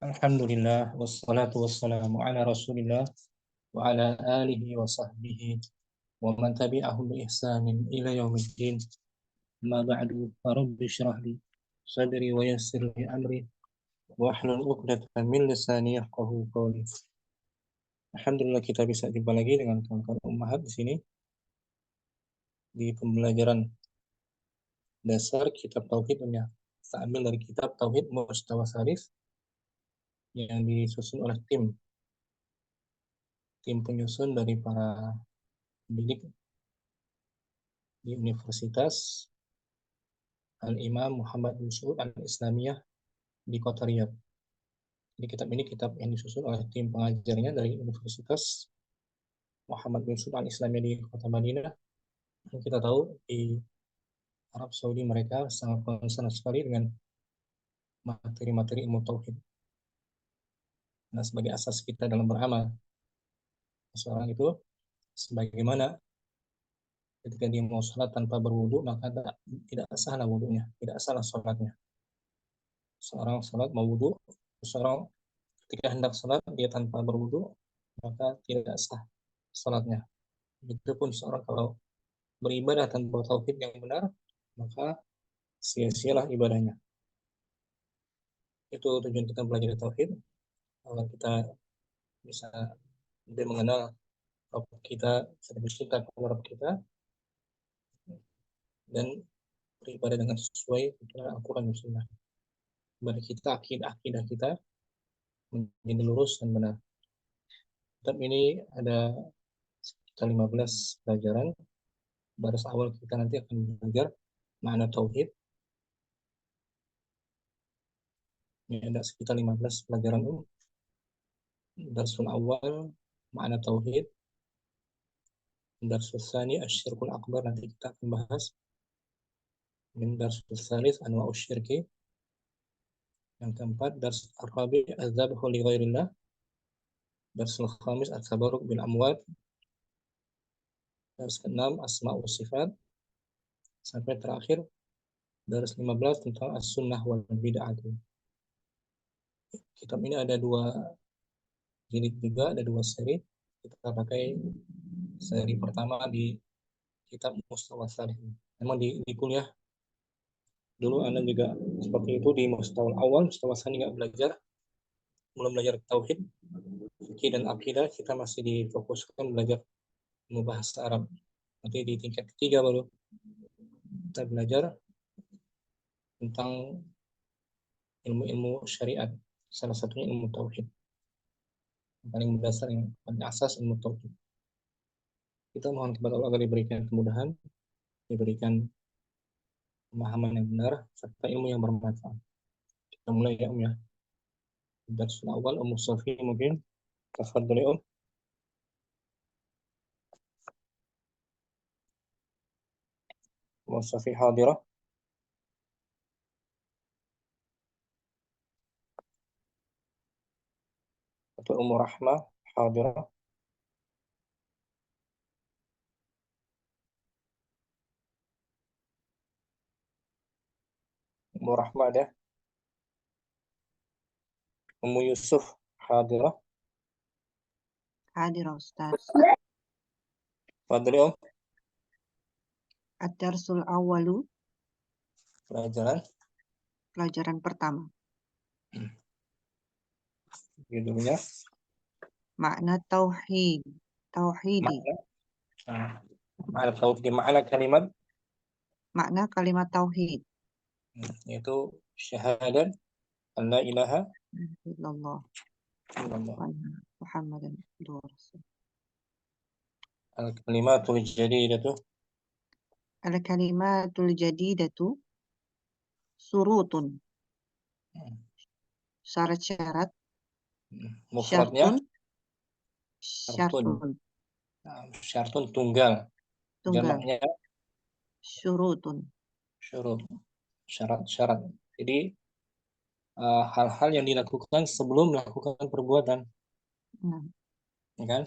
Alhamdulillah wassalatu wassalamu ala Rasulillah wa ala alihi wa sahbihi wa man tabi'ahum bi ihsanin ila yaumiddin. Ma ba'du, rabbi shrah li sadri wa yassir li amri wa hlul 'uqdatam min lisani yafqahu qawli. Alhamdulillah kita bisa jumpa lagi dengan kawan-kawan ummahat di sini di pembelajaran dasar kitab tauhid ya. Kita ambil dari kitab Tauhid Mustawa Sarif yang disusun oleh tim penyusun dari para pendidik di Universitas Al-Imam Muhammad bin Saud Al-Islamiyah di Kota Riyadh. Jadi kitab ini kitab yang disusun oleh tim pengajarnya dari Universitas Muhammad bin Saud Al-Islamiyah di Kota Madinah. Yang kita tahu di Arab Saudi mereka sangat concern sekali dengan materi-materi ilmu tauhid. Nah, sebagai asas kita dalam beramal, seorang itu sebagaimana ketika dia mau sholat tanpa berwudu, maka tidak salah wudunya, tidak salah sholatnya. Seorang sholat mau wudu, seorang ketika hendak sholat dia tanpa berwudu, maka tidak sah sholatnya. Begitupun seorang kalau beribadah tanpa tauhid yang benar, maka sia-sialah ibadahnya. Itu tujuan kita belajar tauhid, agar kita bisa lebih mengenal Rabb kita, lebih cinta kepada Rabb kita, dan beribadah dengan sesuai dengan Al-Quran dan Sunnah. Ibadah kita, akidah kita menjadi lurus dan benar. Kitab ini ada sekitar 15 pelajaran. Baris awal kita nanti akan belajar makna tauhid. Ini ada sekitar 15 pelajaran. Darsul awal makna tauhid. Darsul tsani asyirkul akbar, nanti kita akan bahas. Dan darsul tsalits anwa'us syirki. Yang keempat darsul ar-rabi' az-zabhu li ghairillah. Darsul khamis at-tabarruk bil amwat. Dars ke-6 asma wa sifat. Sampai terakhir dars 15 tentang as-sunnah wal bid'ah. Kitab ini ada 2 jilid juga, ada 2 seri. Kita pakai seri pertama di kitab Mustawa Sarif. Memang di kuliah dulu Anda juga seperti itu, di Mustawa awal, Mustawa Sani nggak belajar, belum belajar tauhid, fikih dan akidah, kita masih difokuskan belajar ilmu bahasa Arab. Nanti di tingkat ketiga baru kita belajar tentang ilmu-ilmu syariat, salah satunya ilmu tauhid. Yang paling mendasar, yang paling asas ilmu tauhid. Kita mohon kepada Allah agar diberikan kemudahan, diberikan pemahaman yang benar, serta ilmu yang bermanfaat. Kita mulai ya ya. Darsul awal, Sofi mungkin. Tafadhali Sofi hadirah. Atau Rahmah hadirah. Rahmah ada. Yusuf hadirah. Hadir Ustaz. Fadli Ad-darsul awalu. Pelajaran pertama. Judulnya Makna tauhid. Tauhidi. Makna tauhid, makna kalimat. Makna kalimat tauhid. Yaitu syahadat an la ilaha illallah wa Muhammadan rasul. Al-kalimatul jadidatu. Al-kalimatul jadidatu surutun. Syarat-syarat. Mufradnya syartun. Syartun tunggal. Jamaknya syurutun. Syurut. Syarat-syarat. Jadi hal-hal yang dilakukan sebelum melakukan perbuatan. Ya kan?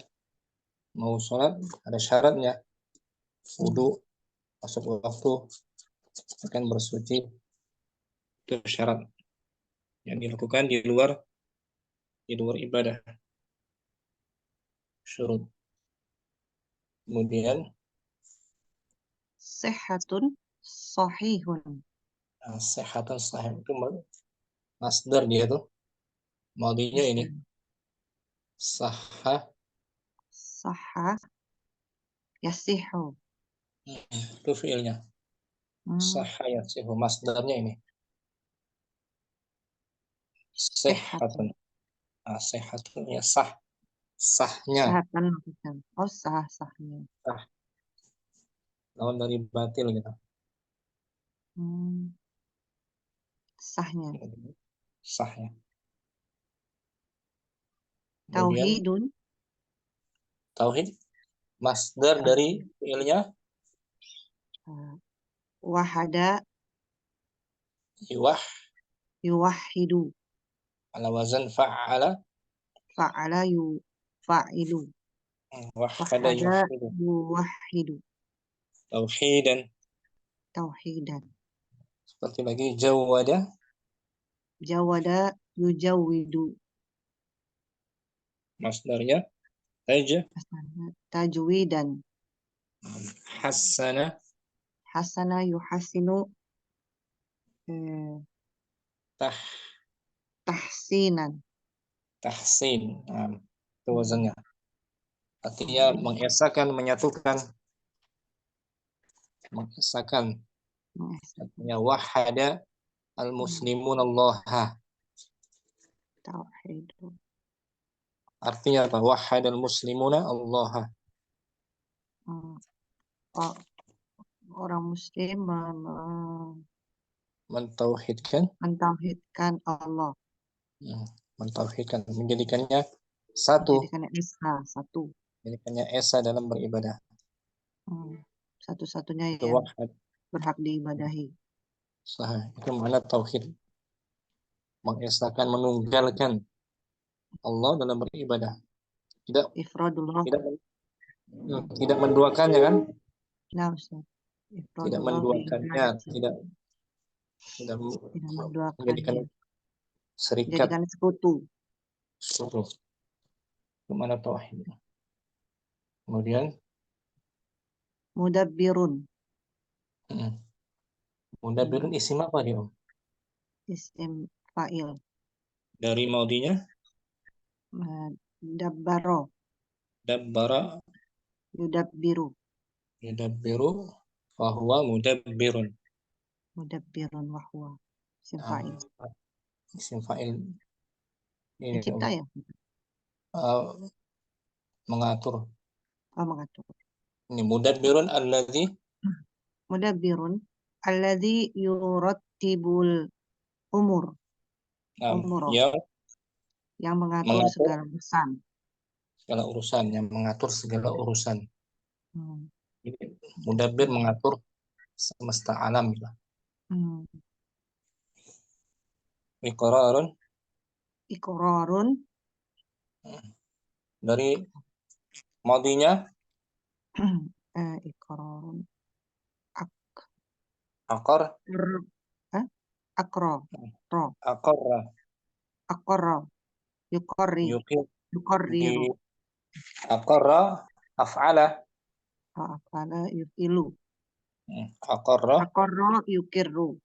Mau sholat ada syaratnya. Wudu, masuk waktu, akan bersuci, itu syarat yang dilakukan di luar jadi beribadah. Syurut. Kemudian Sehatun sahihun. sehatun sahih itu masdar dia tuh. Maudinya ini Masdar. sahah Sahha yasihu. itu fiilnya. Sahah ya sihu masdarnya ini. Sehatun. Sehatun. Sehatun ya sah. Sahnya. Sehatan maksudnya. Oh, sahnya. Sah. Lawan dari batil gitu. Sahnya. Sahnya. Kemudian Tauhidun. tauhid masdar dari fiilnya Wahada iwah yuwahidu. ala wazan fa'ala Fa'ala yufa'ilu. wahada Wahada yuwahidu yuwahidu. tauhidan. Tauhidan. Seperti lagi jawada Jawada yujawidu. masdarnya Tajwidan. hassana Hasana yuhasinu. tah Tahsinan. tahsin. Itu wazannya. Artinya mengesakan, menyatukan, mengesakan. Artinya wahada al-muslimun Allah. Tauhid. Artinya apa? Wahada al-muslimuna Allah. Oh, orang Muslim Mentauhidkan, mentauhidkan Allah, mentauhidkan, menjadikannya satu, menjadikan Esa satu, menjadikannya esa dalam beribadah. satu-satunya Itu yang wahad. berhak diibadahi. Sah. Itu makna tauhid. Mengesahkan, menunggalkan Allah dalam beribadah. Tidak Ifradullah. tidak menduakannya kan? Nah, Ustaz. Tidak Ifradullah menduakannya, biibadati. tidak Tidak menduakannya. menjadikan serikat. Jadikan sekutu. Suruh. Itu makna tauhid. Kemudian Mudabbirun. mudabbirun isim apa dia, Om? Isim fa'il. Dari maudinya Dabbaro. dabbara Yudabbiru. yudabbiru fahuwa mudabbirun. Mudabbirun wahwa. Isim fa'il. Isim fa'il ini Pencipta ya? mengatur. Mengatur. Ini mudabbirun alladzi Mudabbirun alladzi yurattibul umur. Umuroh. Yang mengatur segala urusan. Segala urusan, yang mengatur segala urusan. Jadi, mudabbir Segala. mengatur semesta alam gitu. Iqrarun Iqrarun dari maudinya iqrarun aqar akro ro aqarra akoro yuqir di yuqarriru aqarra af'ala afala yuqilu aqarra akoro yukirru.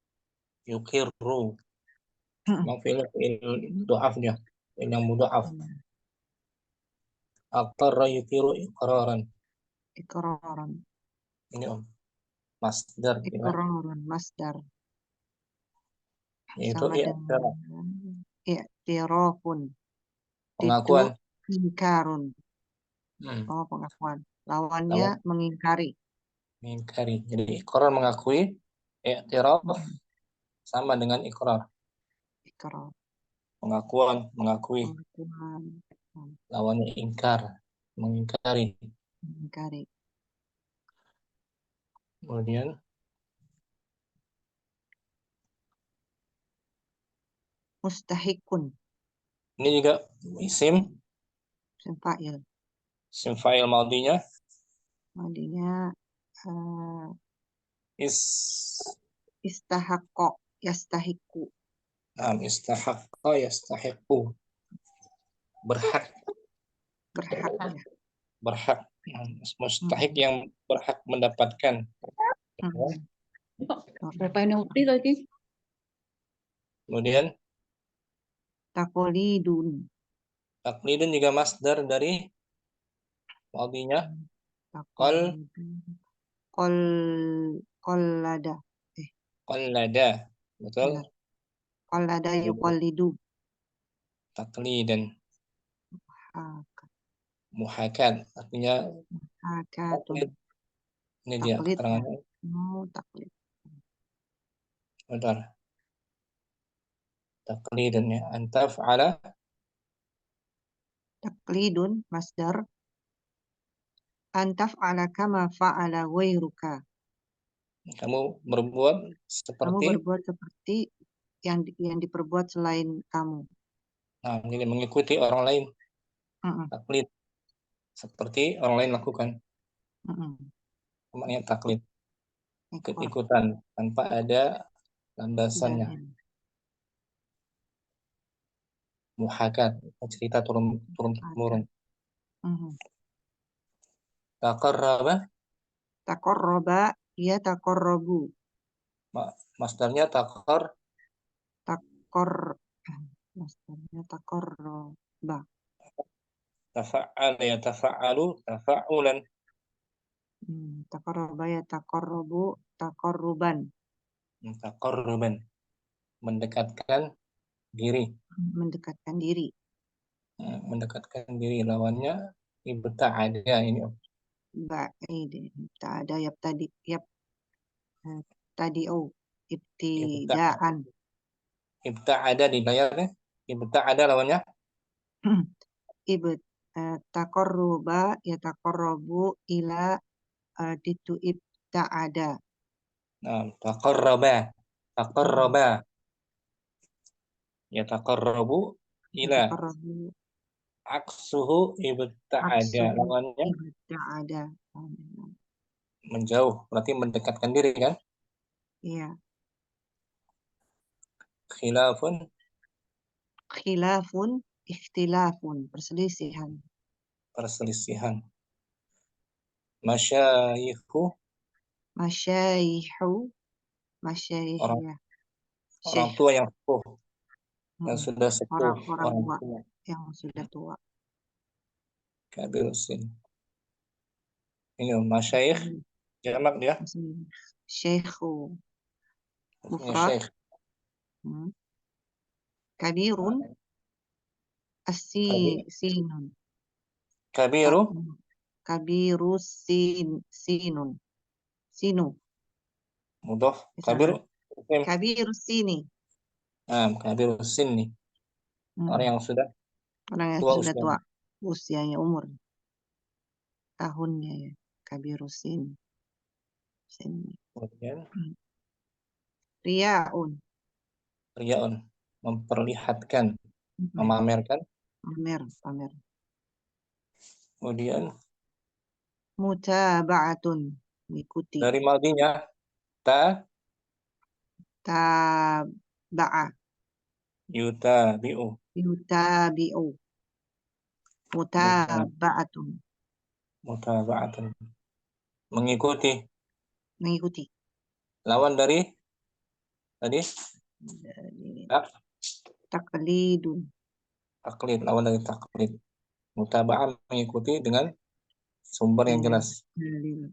yuqirru. Memang fi'il mudha'af dia, fi'il yang mudha'af. Aqarra yuqiru iqraran. Iqraran. Ini Om, masdar ya, Iqraran masdar. yaitu Sama dengan i'tirafun. Itu pengakuan. ingkarun. Hmm. Pengakuan. Lawannya Lawan mengingkari. mengingkari. Jadi iqrar mengakui, i'tiraf sama dengan iqrar. Iqrar. Pengakuan, mengakui. Pengakuan. Lawannya ingkar, mengingkari. Mengingkari. Kemudian Mustahikun. ini juga isim Fa'il. isim fa'il maudinya Madinya is istahaqqa yastahiqu. istahaqqa yastahiqu. berhak, berhak ya. berhak. Mustahik Mm-mm. yang berhak mendapatkan. Mm-mm. Berapa yang ukti tadi? Kemudian Taqlidun. taklidun juga masdar dari madinya qal Taqlidun. Qol Qallada. qallada. Betul? Benar. Qallada yuqallidu. Taklidan, Hak- muhakat artinya Hakatun. taklid. Ini dia Taklid ya. keterangannya. Taklid. Bentar. Taklidan ya. Antaf ala Taklidun masdar antaf ala kama fa'ala ghairuka. kamu berbuat Kamu seperti, berbuat seperti yang diperbuat selain kamu. nah ini mengikuti orang lain. Mm-mm. Taklid seperti orang lain lakukan. Mm-mm. Namanya taklid. Ekor Ikut-ikutan tanpa ada landasannya. dalil. Muhakat cerita turun turun temurun. Mhm. Taqarraba Taqarraba ya taqarrabu. masdarnya taqar Taqor masdarnya taqarraba. tafa'al ya tafa'alu tafa'ulan. Taqarraba ya taqarrabu taqarruban. Taqarruban mendekatkan diri. Mendekatkan diri. Mendekatkan diri lawannya ibta'ada ini. Ini tak ada yap tadi yap tadi Ibta' ibtidaan. ibta'ada di layarnya. Ibta'ada lawannya Ibt taqarruba ya taqarrabu ila ditu ibta'ada. nah, taqarraba. Hmm. Taqarraba ya taqarrabu Ya ila taqarrabu aksuhu ibta'ada aksuhu lawannya ibta'ada. menjauh berarti mendekatkan diri kan. Iya. Khilafun Khilafun, ikhtilafun, perselisihan. perselisihan. Masyayikhu Masyayihu, masyayih orang ya. orang Syekh. tua yang sepuh, yang Mm-mm. sudah sepuh, Orang-orang orang tua tua yang sudah tua. kabir sin. Ini masyayikh jamak dia Syekhu, maksudnya mufrad. syekh. Hmm. Kabirun, Kabir, sinun. kabiru Kabiru sinun. Sinu. mudhaf kabir Misalkan. isim. Kabiru sini. Kabiru sin nih orang Mm-mm. yang sudah Orang yang tua sudah tua. usianya. Usianya umur. Tahunnya ya. Kabiru sini. Kemudian Riyaun. riyaun memperlihatkan, Ya, memamerkan. pamer. Kemudian Mutaba'atun, mengikuti. dari madinya ta Taba'a, yutabi'u yutabi'u. muta Mutaba'atun, mutaba'atan mengikuti. mengikuti. Lawan dari tadi Dari tak taklidun, taklid, lawan dari taklid. Mutaba'ah mengikuti dengan sumber yang dengan jelas. dalil.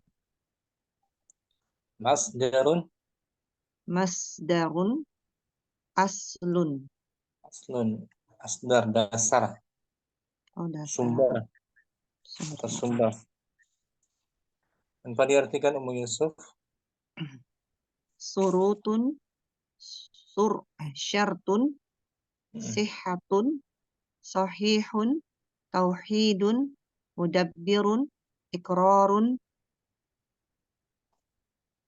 Masdarun Masdarun, aslun. aslun asdar dasar Oh, dasar. sumber atau Sumbernya. sumber. Tanpa diartikan Ummu Yusuf Surutun, syartun, sihatun, sahihun, tauhidun, mudabbirun, ikrarun,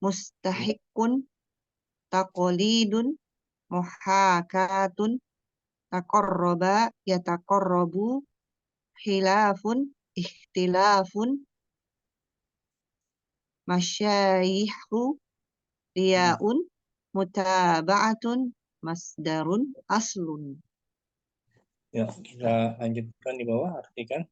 mustahikun, taqlidun, muhakatun, taqarraba, yataqarrabu, khilafun, ikhtilafun, masyayihu, riyaun, mutaba'atun, masdarun, aslun. Ya, kita lanjutkan di bawah, artikan.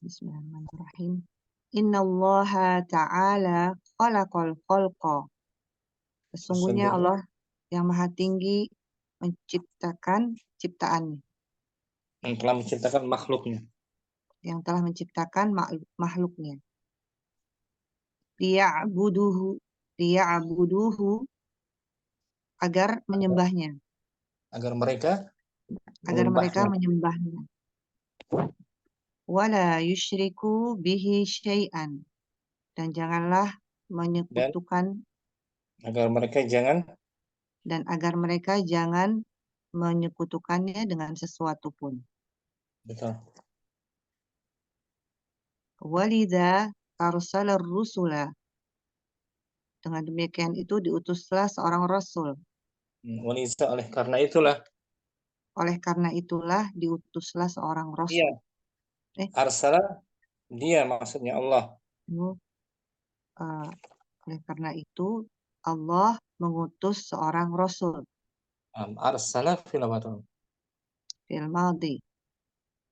Bismillahirrahmanirrahim. Innallaha ta'ala khalaqal khalqa. Sesungguhnya Sesungguhnya Allah yang Maha Tinggi menciptakan ciptaannya, yang telah menciptakan makhluknya. yang telah menciptakan makhluknya. Liya'buduhu agar menyembahnya, Agar mereka agar mereka menyembahnya. menyembahnya. Wala yusyriku bihi syai'an, dan janganlah Dan menyekutukan, agar mereka jangan agar mereka jangan menyekutukannya dengan sesuatu pun. betul. Walidha arsalar rusula, dengan demikian itu diutuslah seorang rasul. Wanita oleh karena itulah Oleh karena itulah diutuslah seorang dia rasul. arsala, dia maksudnya Allah. Oleh karena itu Allah mengutus seorang rasul. Arsala fil Fil madhi.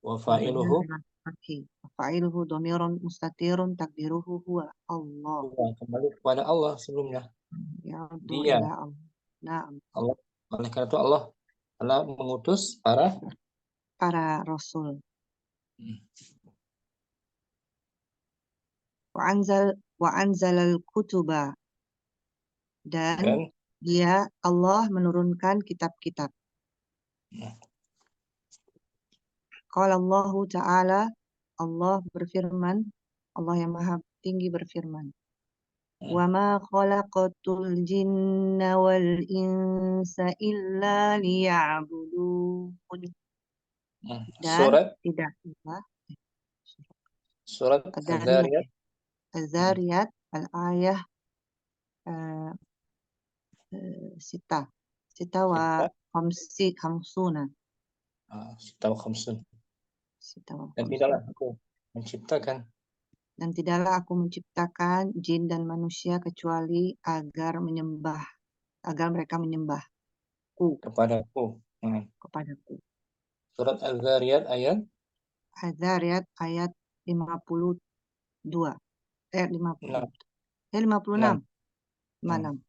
wa Mabniun fa'iluhu ala fathi. Fa'iluhu dhamirun mustatirun takdiruhu huwa Allah. kembali kepada Allah sebelumnya. Ya'udu Dia ila Allah. Na'am. Allah, oleh karena itu Allah telah mengutus Para rasul. Wa anzalal kutuba, dan dan dia Allah menurunkan kitab-kitab. Qala Allahu Ta'ala, Allah berfirman, Allah yang Maha Tinggi berfirman, wa ma khalaqatul jinna wal insa illa liya'budun. Dan tidaklah surat Ad-Dariyat, Al-Dzariyat Az-Zariyat, Al-Ayah Sita wa khamsuna. Sita wa khamsun. Sita wa Dan khamsuna. tidaklah aku menciptakan Dan tidaklah aku menciptakan jin dan manusia kecuali agar mereka menyembahku, kepadaku. kepadaku. Surat Al-Dzariyat ayat Az-Zariyat ayat 52. 6. 56. 56.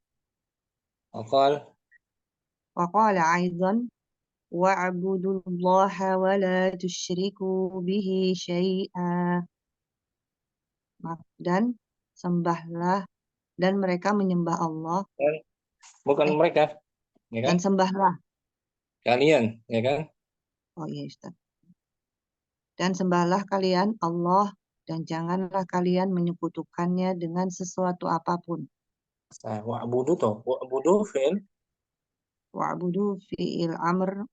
Aqal Wa qala aidan wa'budullaha wa la tusyriku bihi syai'a. Dan sembahlah, dan mereka menyembah Allah, dan bukan mereka, ya kan? dan sembahlah. Kalian, ya kan? Oh iya Ustaz. Dan sembahlah kalian Allah, dan janganlah kalian menyekutukannya dengan sesuatu apapun. Wa'budu toh, wa'budu fi'il Wa'budu fi'il amr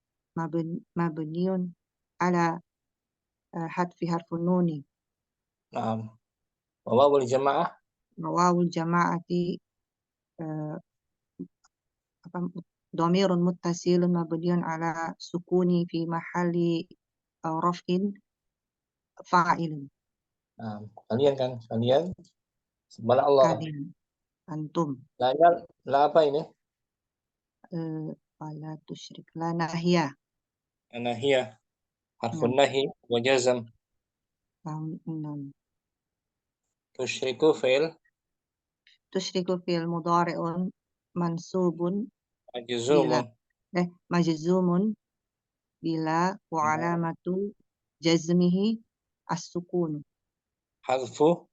mabniun ala hadfi harfun nuni. Naam. Wawul jamaah Wawul jama'ati dhamirun muttasilun mabniun ala sukuni fi mahalli raf'in fa'ilun. Kalian kan, kalian sembahlah Allah. Kalian, antum. La apa ini? Wala tusyrik, la nahiyah. Nahiyah, harfun nahi wa jazam. Tusyriku fi'il Tusyriku fi'il mudhari'un mansubun majzumun majzumun bila wa alamatu jazmihi as-sukun. hazfu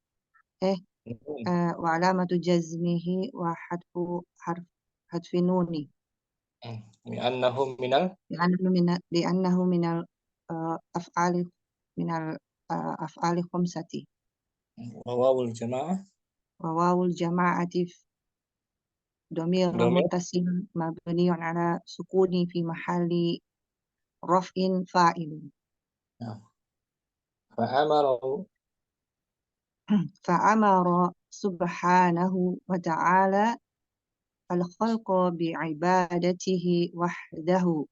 Wa alamatu jazmihi wa hadfi nuni. li'annahu minal Li'annahu minal af'ali khamsati. wawul jamaah Wa wawul jama'ati dhamirun muttasil mabniun ala sukuni fi mahalli raf'in fa'ilun. Fa'amara subhanahu wa ta'ala al-khalqa bi'ibadatihi wahdahu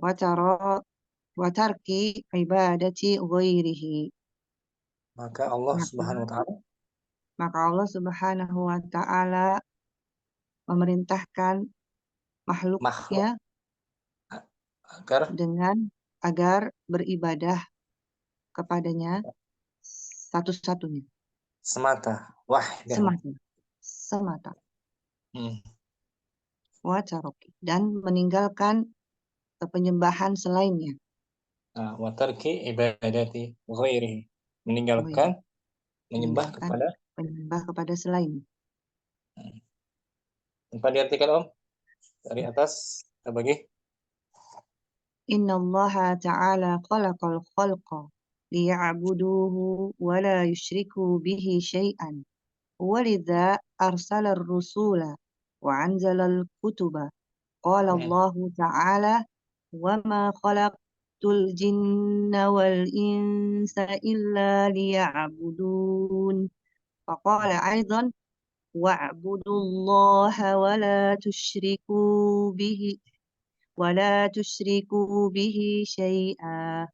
wa tarki ibadati ghairihi. Maka Allah Subhanahu wa ta'ala memerintahkan makhluknya dengan agar beribadah kepadanya satu-satunya, semata, wahdahu. semata, Hmm. wa taroki, dan meninggalkan penyembahan selainnya, Nah, wa tarki ibadati ghairihi. Meninggalkan menyembah meninggalkan kepada. penyembah kepada selain. Apa diartikan Om? Dari atas kita bagi. Inna Allah ta'ala khalaqal khalqa liya'buduhu wa la yushriku bihi syai'an. Walidha arsala ar-rusula wa anzala al-kutuba. Qala Allah ta'ala wa ma khalaqtul jinna wal insa illa liya'budun. Faqala aidan wa'budu Allah wa la tushriku bihi syai'a.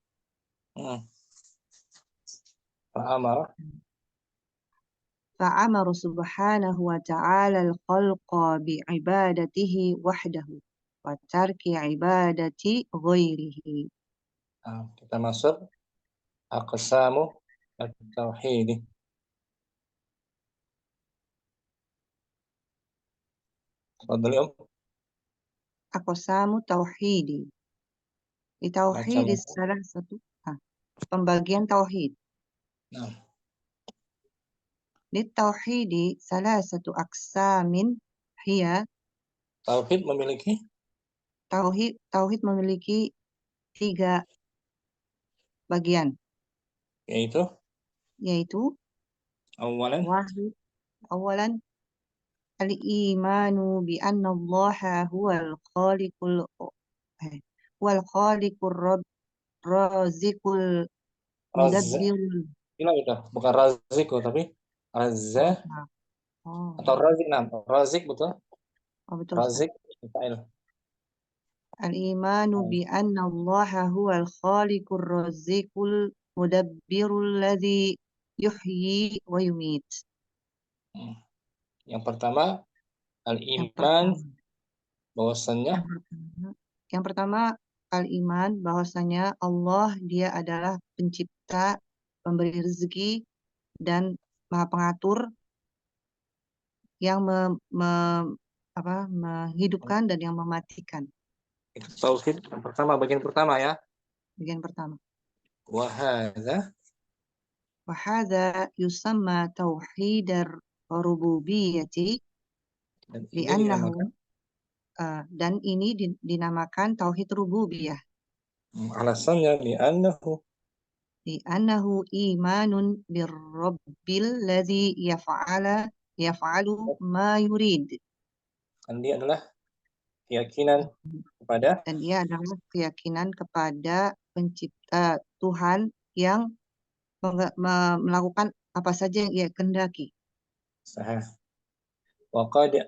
Fa'amara. فأمر سبحانه وتعالى الخلق بعبادته وحده وترك عبادة غيره. Nah, kita masuk aqsamu at-tauhid. Fadli Om. Aqsamu tauhidi. Di tauhid Macam. salah satu pembagian tauhid. Nah, Di tauhidi salah satu aksamin hiya. tauhid memiliki Tauhid memiliki 3 bagian, yaitu wahid, awalan al-imanu bi anna Allah huwal khaliqur raziqul mudabbir. Gila udah, bukan razik tapi razza atau razik. Nah, razik betul. Betul, Razik fa'il. al-imanu bi anna Allah huwal khaliqur raziqul mudabbirul ladzi yuhyi wa yumit. Yang pertama al-iman bahwasannya yang pertama al-iman bahwasanya Allah dia adalah pencipta, pemberi rezeki dan maha pengatur yang menghidupkan dan yang mematikan. Itu tauhid yang pertama, bagian pertama ya. Bagian pertama. Wa hadza yusamma tauhidar rububiyyati li'annahu dan ini dinamakan tauhid rububiyah. Alasannya li'annahu imanun birrabbil ladzi yaf'alu ma yurid. Dan dia adalah keyakinan kepada, dan dia adalah keyakinan kepada pencipta Tuhan yang melakukan apa saja yang ia kehendaki. sahih. Wa qad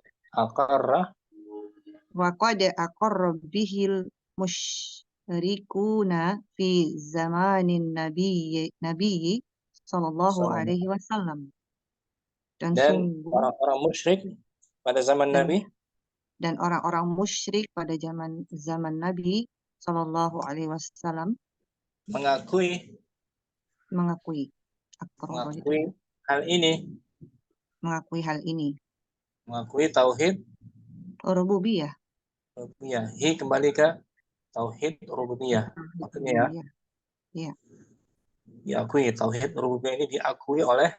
aqarra bihil musyrikuna fi zamanin nabiyyi sallallahu alaihi wasallam. Dan sungguh orang-orang musyrik pada zaman Nabi, dan orang-orang musyrik pada zaman Nabi sallallahu alaihi wasallam mengakui hal ini, mengakui tauhid rububiyah. Kembali ke tauhid rububiyah. Maksudnya ya, diakui tauhid rububiyah ini diakui oleh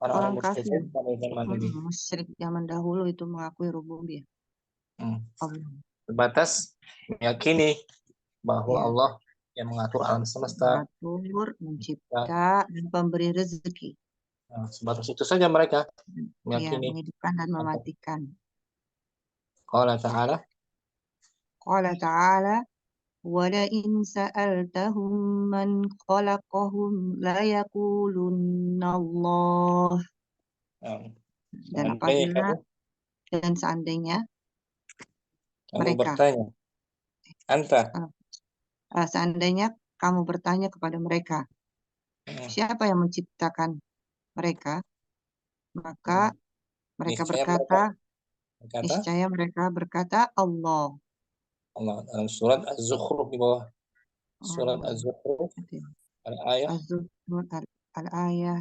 orang kafir pada zaman Nabi. Musyrik zaman dahulu itu mengakui rububiyah. Sebatas meyakini bahwa Allah yang mengatur alam semesta, mengatur, mencipta, dan pemberi rezeki. Sebatas itu saja mereka meyakini. Menghidupkan dan mematikan. Qala ta'ala وَلَئِنْ سَأَلْتَهُمْ مَنْ خَلَقَهُمْ لَيَقُولُنَّ اللَّهُ. Dan apabila dan seandainya mereka bertanya, seandainya kamu bertanya kepada mereka, siapa yang menciptakan mereka? Maka mereka berkata, niscaya mereka berkata Allah. Allah dalam surat Az-Zukhruf di bawah surat Oh, Az-Zukhruf nanti. al-ayah Az-Zukhruf al-ayah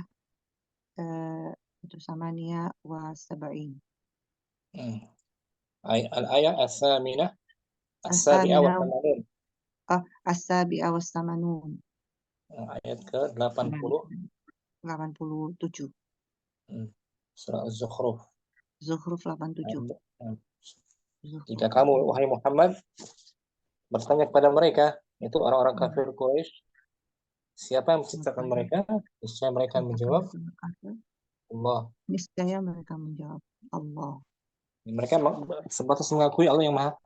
itu samania wa sab'in. hmm, al-ayah as-saminah as-sabi'ah wa As-samina thamanun. as-sabi'a was samanun. Ayat ke-80 87. surah Az-Zukhruf. Zukhruf 87. Jika Zukhruf kamu 87. wahai Muhammad bertanya kepada mereka, itu orang-orang kafir Quraisy, siapa yang menciptakan mereka? Niscaya mereka menjawab, Allah. Niscaya mereka menjawab, Allah. Mereka sebatas mengakui Allah yang maha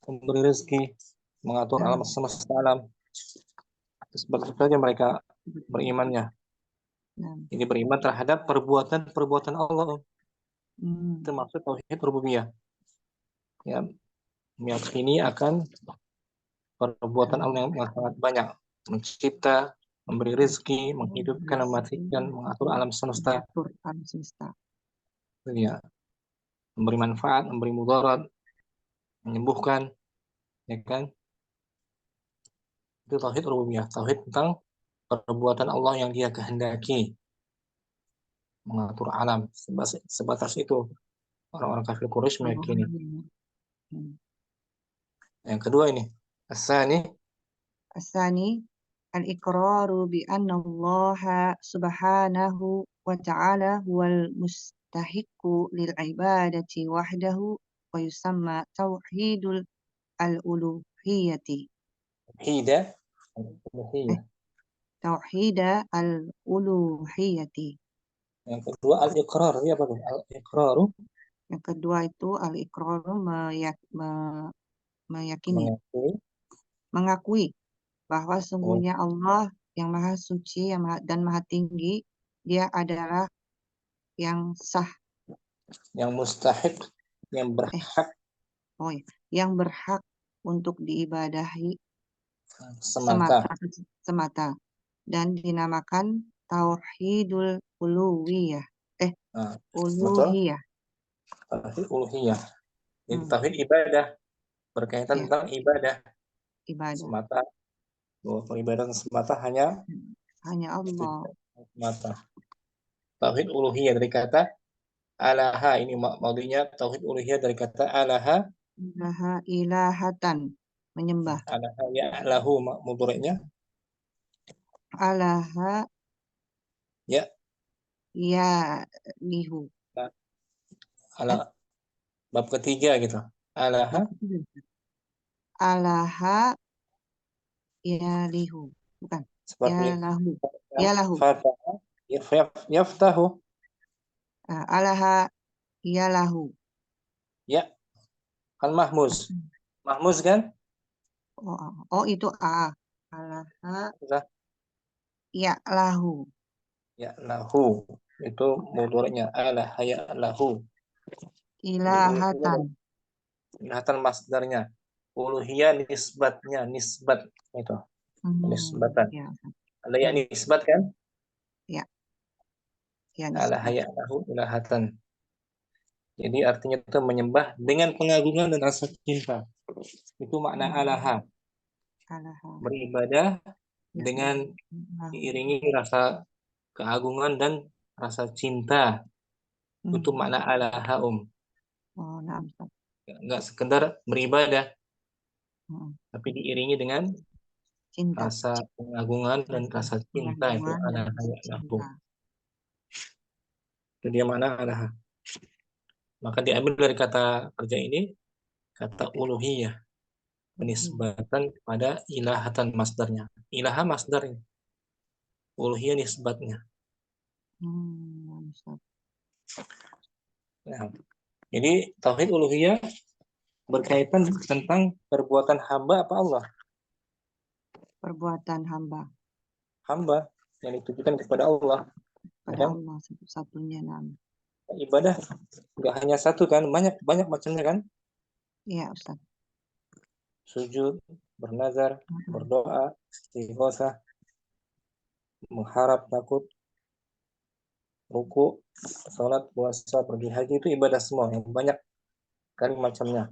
memberi rezeki, mengatur alam semesta alam. Sebab itu saja mereka berimannya. Jadi beriman terhadap perbuatan Allah. Termasuk tauhid rububiyah. Ya, meyakini akan perbuatan Allah yang sangat banyak, mencipta, memberi rezeki, menghidupkan, mematikan, mengatur alam semesta. Ya, memberi manfaat, memberi mudarat, menyembuhkan, ya kan? Itu tauhid rububiyah, tauhid tentang perbuatan Allah yang Dia kehendaki, mengatur alam. Sebatas itu orang-orang kafir Quraisy meyakini. Yang kedua ini, asani al-iqraru bi anna Allah subhanahu wa ta'ala huwal mustahiqu lil ibadati wahdahu wa yusamma tauhidul al-uluhiyyati. Tauhida al-uluhiyyati. Yang kedua al-iqrar, ini apa tuh? Al-iqraru. Yang kedua itu al-iqraru meyakini, mengakui bahwa sungguhnya Allah yang maha suci dan maha tinggi, Dia adalah yang sah, yang mustahik, yang berhak, yang berhak untuk diibadahi semata dan dinamakan tauhidul uluhiyah. Uluhiyah. Tauhid uluhiyah. Jadi tauhid ibadah berkaitan tentang ibadah semata. Bahwa peribadatan semata hanya Allah semata. Tauhid uluhiyah dari kata alaha, ini maksudnya tauhid uluhiyah dari kata alaha. Ilahatan, menyembah. Alaha ya lahu mudhari'nya. Alaha ya lihu. Bab ketiga gitu. Alaha ya lihu, bukan. Seperti ya lahu. Yaftahu. Alaha ya lahu. Ya, kan mahmuz. Mahmuz kan? Itu alaha ya lahu. Ya lahu. Itu mudhari'nya alaha ya lahu. Ilahatan. Ilahatan masdarnya. Uluhiyah nisbatnya, nisbat itu. Nisbatan. Ada yang nisbat kan? Ya. Alaha ya lahu ilahatan. Jadi artinya itu menyembah dengan pengagungan dan rasa cinta. Itu makna alaha. Beribadah dengan diiringi rasa keagungan dan rasa cinta. Itu makna alaha Enggak sekedar beribadah, tapi diiringi dengan cinta. Rasa pengagungan dan rasa cinta. Itu alaha ya lahu. Itu dia makna alaha. Maka diambil dari kata kerja ini, kata uluhiyah, penisbatan pada ilahatan masdarnya. Ilaha masdarnya, uluhiyah nisbatnya. Nah, jadi tauhid uluhiyah berkaitan tentang perbuatan hamba apa Allah? Perbuatan hamba. Hamba yang ditujukan kepada Allah. Kepada Allah satu-satunya nama. Ibadah nggak hanya satu kan, banyak macamnya kan? Iya, Ustaz. Sujud, bernazar, berdoa, istighosah, mengharap, takut, ruku, salat, puasa, pergi haji, itu ibadah semua yang banyak kali macamnya.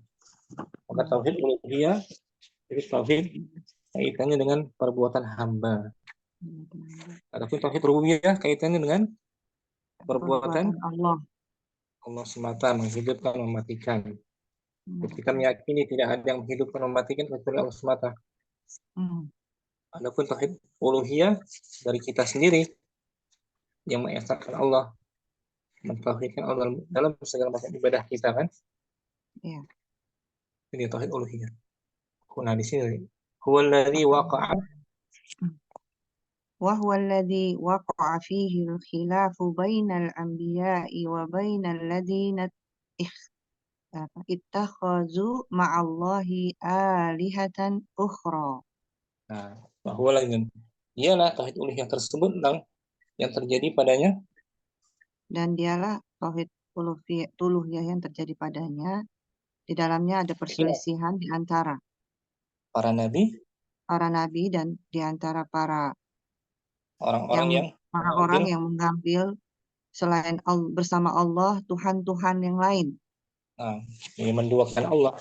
Maka tauhid uluhiyah Jadi tauhid kaitannya dengan perbuatan hamba. Adapun tauhid rububiyah kaitannya dengan perbuatan Perbuatan Allah. Allah semata, menghidupkan, mematikan. Kita meyakini tidak ada yang menghidupkan, mematikan kecuali Allah semata. Adapun tauhid uluhiyah dari kita sendiri yang mengesahkan Allah, mentauhidkan Allah dalam segala macam ibadah kita kan. Iya. Ini tauhid uluhiyah. Nah di sini huwallazi waqa'a وهو الذي وقع فيه الخلاف بين الأنبياء وبين الذين اتخذوا مع الله آلهة أخرى. Nah, bahwa lagi ialah tauhid uluhiyah tersebut yang terjadi padanya Dan dialah tauhid uluhiyah yang terjadi padanya. Di dalamnya ada perselisihan di antara para nabi, para nabi dan di antara orang-orang yang orang yang mengambil selain bersama Allah Tuhan-Tuhan yang lain. yang menduakan Allah.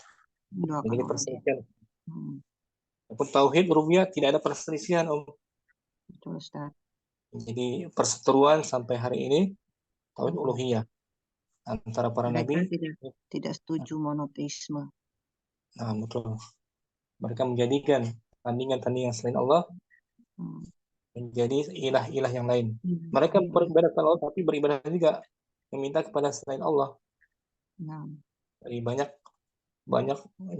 Menduakan Jadi Allah. perselisihan. Untuk tauhid rububiyah tidak ada perselisihan, Om. Betul, Ustaz. Jadi perseteruan sampai hari ini tauhid uluhiyah antara para Mereka nabi tidak setuju monoteisme. Nah, betul. Mereka menjadikan tandingan-tandingan selain Allah menjadi ilah-ilah yang lain. Mereka beribadah kepada Allah, tapi beribadah juga meminta kepada selain Allah. Jadi banyak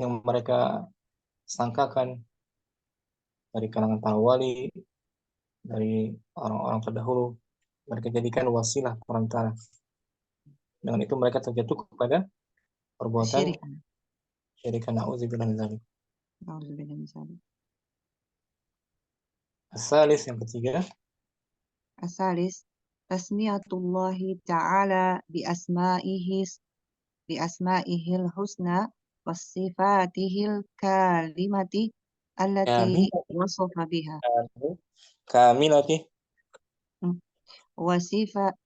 yang mereka sangkakan dari kalangan para wali, dari orang-orang terdahulu. Mereka jadikan wasilah perantara. Dengan itu mereka terjatuh kepada perbuatan syirikan. Na'udzubillah min dzalik. Asalis yang ketiga. Asalis tasmiyatullahi ta'ala bi asma'ihil husna was sifatihil kalimati allati wasafa biha. Kamilati.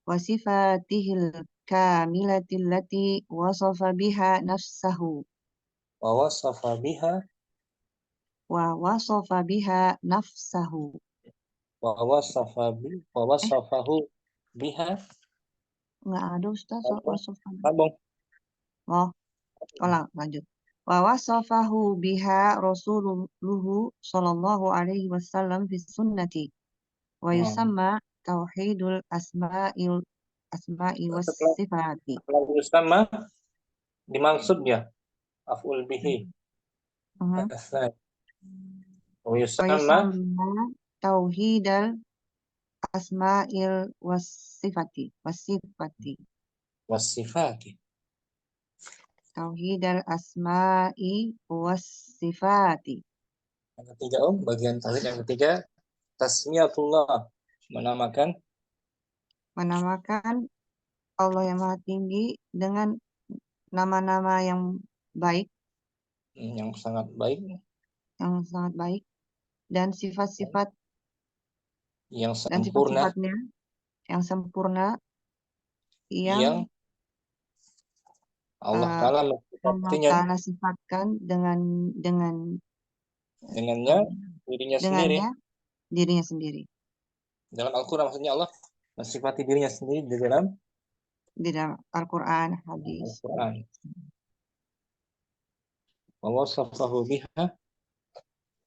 Wasifatihil kamilati allati wasafa biha nafsahu. Wa wasafa biha nafsahu. Wa wasafahu biha. Enggak ada Ustaz wasafa. Oh, lanjut. Wa wasafahu biha Rasuluhu sallallahu alaihi wasallam fi sunnati. Wa yusamma tauhidul asma'i was sifati. Kalau yusamma dimaksud ya af'ul bihi. Wa yusamma tauhidal asma'il wasifati. Tauhidal asma'i wasifati. Yang ketiga, bagian tauhid yang ketiga, tasmiyatullah, menamakan Allah yang Maha Tinggi dengan nama-nama yang baik, yang sangat baik, dan sifat-sifat yang sempurna, dan sifat-sifatnya yang sempurna yang Allah Ta'ala sifatkan dengannya dirinya sendiri. Dalam Al-Quran maksudnya Allah mensifati dirinya sendiri di dalam Al-Quran, hadis.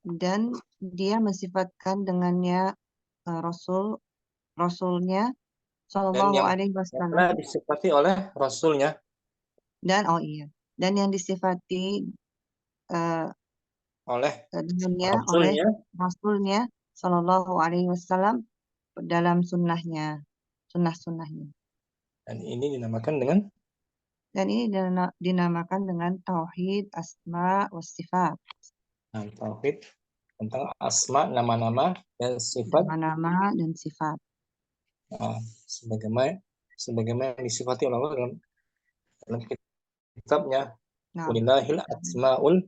Dan dia mensifatkan dengannya Rasulnya Sallallahu Alaihi Wasallam. Yang disifati oleh Rasulnya. Dan yang disifati oleh Rasulnya Sallallahu Alaihi Wasallam dalam sunnahnya. Dan ini dinamakan dengan tauhid asma wa sifat. Nah, tauhid tentang asma, nama-nama dan sifat. Nah, sebagaimana disifati oleh Allah dalam kitabnya. Walillahil asmaul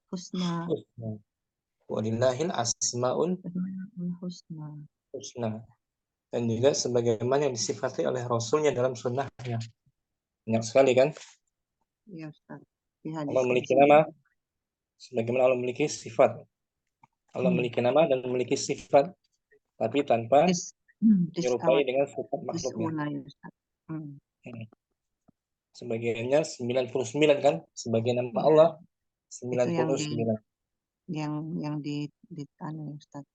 husna. Walillahil asmaul husna. Dan juga sebagaimana yang disifati oleh Rasulnya dalam sunnahnya. Banyak sekali kan? Iya, Ustaz. Allah memiliki nama sebagaimana Allah memiliki sifat. Allah memiliki nama dan memiliki sifat, tapi tanpa menyerupai dengan sifat makhluknya. Sebagiannya 99 kan, sebagian nama Allah 99. Yang di Ustaz.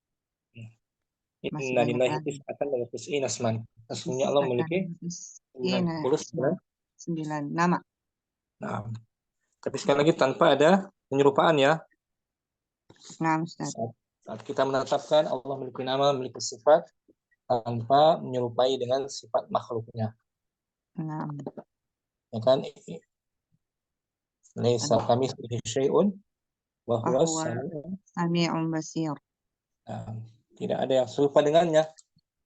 Masih Inna banyak lillahi lagi. tis'atan wa tis'ina asman. Sesungguhnya Allah memiliki 99 nama. Nah, tapi sekali lagi tanpa ada penyerupaan ya. Nah, Ustaz. Saat kita menetapkan Allah memiliki nama, memiliki sifat tanpa menyerupai dengan sifat makhluknya. Nah. Ya kan? Laisa kamitslihi syai'un wa huwa sami'un basir. Nah, tidak ada yang serupa dengannya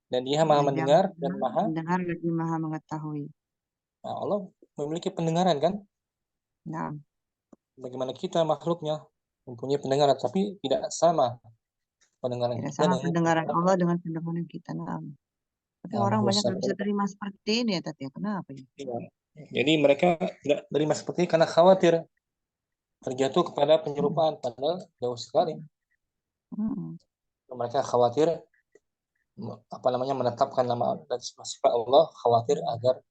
dan Dia Maha mendengar dan Maha lagi Maha mengetahui. Nah, Allah memiliki pendengaran kan? Nah. Bagaimana kita makhluknya mempunyai pendengaran tapi tidak sama pendengaran Tidak kita sama dengan pendengaran Allah dengan pendengaran kita. Nah. Tapi orang banyak yang bisa terima seperti ini ya, Tati. Kenapa ya? Jadi mereka tidak terima seperti ini karena khawatir terjatuh kepada penyerupaan, padahal jauh sekali. Mereka khawatir menetapkan nama dan sifat Allah, khawatir agar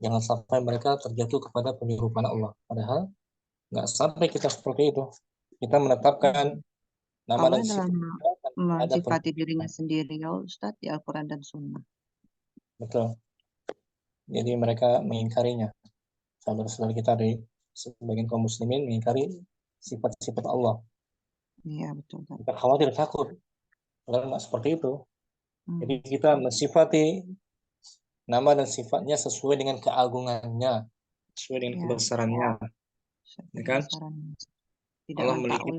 jangan sampai mereka terjatuh kepada penyerupaan Allah. Padahal nggak sampai kita seperti itu. Kita menetapkan nama dan sifat mensifati dirinya sendiri ya Ustaz di Al-Quran dan Sunnah. Betul. Jadi mereka mengingkarinya. Saudara-saudara kita dari sebagian kaum muslimin mengingkari sifat-sifat Allah. Iya, betul. Kita khawatir, takut. Padahal nggak seperti itu. Jadi kita mensifati nama dan sifatnya sesuai dengan keagungannya, sesuai dengan kebesarannya. Ya kan? Tidak Allah memiliki